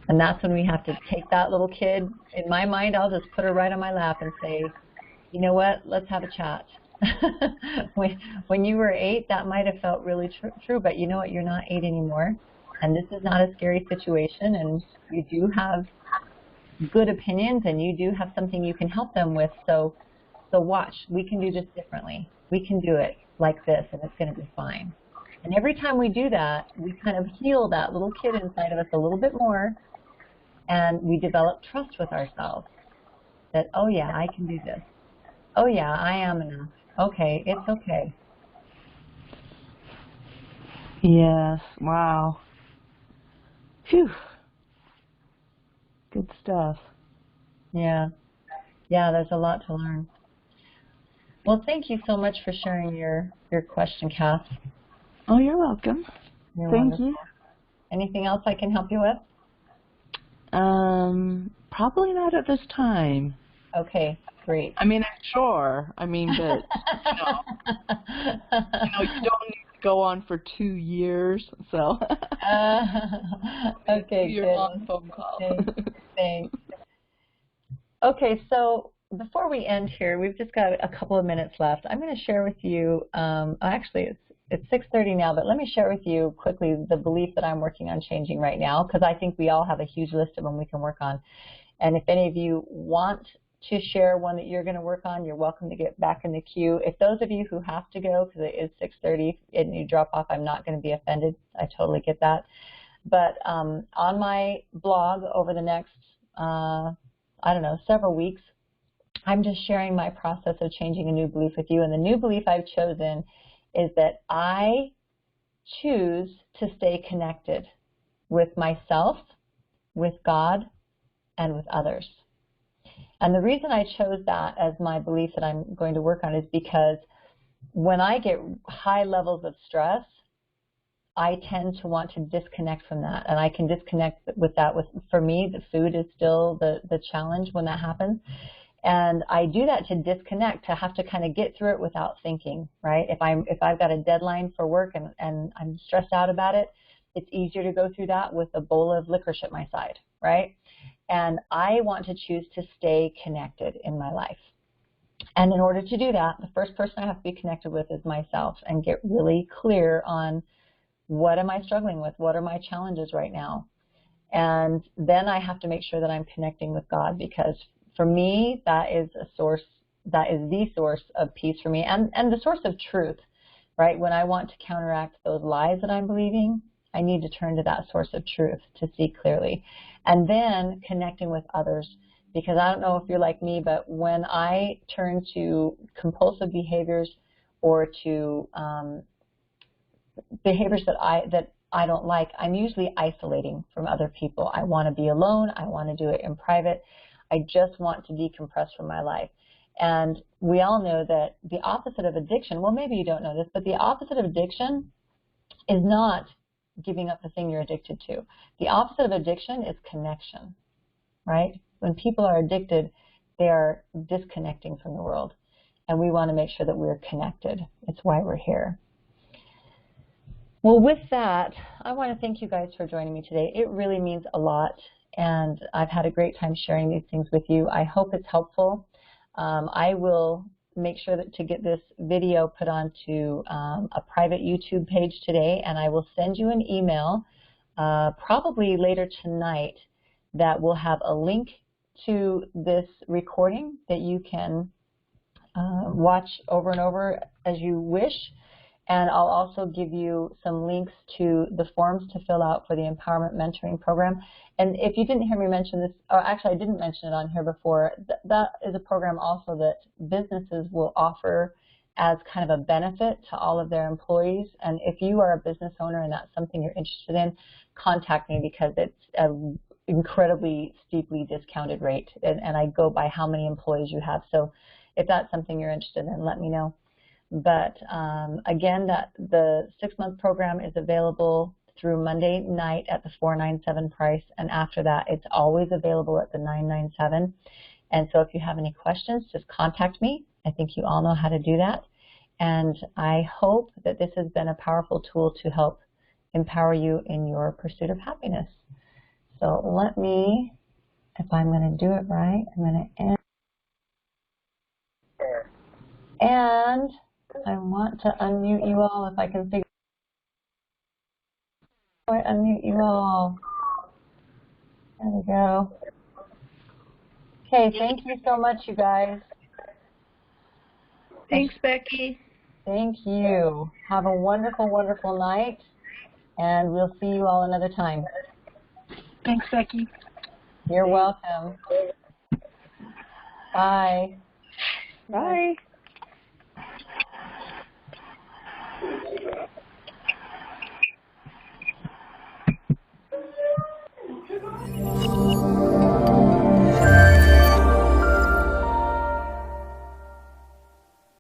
And that's when we have to take that little kid. In my mind, I'll just put her right on my lap and say, you know what, let's have a chat. When you were 8, that might have felt really true, but you know what, you're not 8 anymore. And this is not a scary situation, and you do have good opinions, and you do have something you can help them with. So watch, we can do this differently. We can do it like this, and it's going to be fine. And every time we do that, we kind of heal that little kid inside of us a little bit more, and we develop trust with ourselves that, oh yeah, I can do this. Oh yeah, I am enough. Okay, it's okay. Yes, wow. Phew. Good stuff. Yeah, there's a lot to learn. Well, thank you so much for sharing your question, Kath. Oh, you're welcome. Thank you. Anything else I can help you with? Probably not at this time. Okay, great. I mean, sure. I mean, but you don't need to go on for 2 years, so. Okay, you're good. on phone call. Thanks. Okay, so before we end here, we've just got a couple of minutes left. I'm going to share with you. Actually, it's 6:30 now, but let me share with you quickly the belief that I'm working on changing right now, because I think we all have a huge list of them we can work on. And if any of you want to share one that you're going to work on, you're welcome to get back in the queue. If those of you who have to go, because it is 6:30 and you drop off, I'm not going to be offended. I totally get that. But on my blog over the next, I don't know, several weeks, I'm just sharing my process of changing a new belief with you. And the new belief I've chosen is that I choose to stay connected with myself, with God, and with others. And the reason I chose that as my belief that I'm going to work on is because when I get high levels of stress, I tend to want to disconnect from that. And I can disconnect with that. For me, the food is still the challenge when that happens. And I do that to disconnect, to have to kind of get through it without thinking, right? If I've got a deadline for work and I'm stressed out about it, it's easier to go through that with a bowl of licorice at my side, right? And I want to choose to stay connected in my life. And in order to do that, the first person I have to be connected with is myself and get really clear on what am I struggling with? What are my challenges right now? And then I have to make sure that I'm connecting with God, because for me, that is a source, that is the source of peace for me and the source of truth, right? When I want to counteract those lies that I'm believing, I need to turn to that source of truth to see clearly. And then connecting with others, because I don't know if you're like me, but when I turn to compulsive behaviors or to behaviors that I don't like, I'm usually isolating from other people. I want to be alone. I want to do it in private. I just want to decompress from my life. And we all know that the opposite of addiction, well, maybe you don't know this, but the opposite of addiction is not giving up the thing you're addicted to. The opposite of addiction is connection, right? When people are addicted, they are disconnecting from the world. And we want to make sure that we're connected. It's why we're here. Well, with that, I want to thank you guys for joining me today. It really means a lot, and I've had a great time sharing these things with you. I hope it's helpful. I will make sure that to get this video put onto a private YouTube page today, and I will send you an email probably later tonight that will have a link to this recording that you can watch over and over as you wish. And I'll also give you some links to the forms to fill out for the Empowerment Mentoring Program. And if you didn't hear me mention this, or actually I didn't mention it on here before, that is a program also that businesses will offer as kind of a benefit to all of their employees. And if you are a business owner and that's something you're interested in, contact me because it's an incredibly steeply discounted rate. And I go by how many employees you have. So if that's something you're interested in, let me know. But again, the 6-month program is available through Monday night at the $497 price, and after that, it's always available at the $997. And so if you have any questions, just contact me. I think you all know how to do that. And I hope that this has been a powerful tool to help empower you in your pursuit of happiness. So let me, if I'm going to do it right, I'm going to end. And I want to unmute you all if I can figure out how to unmute you all. There we go. Okay, thank you so much, you guys. Thanks, Becky. Thank you. Have a wonderful, wonderful night, and we'll see you all another time. Thanks, Becky. You're welcome. Bye. Bye.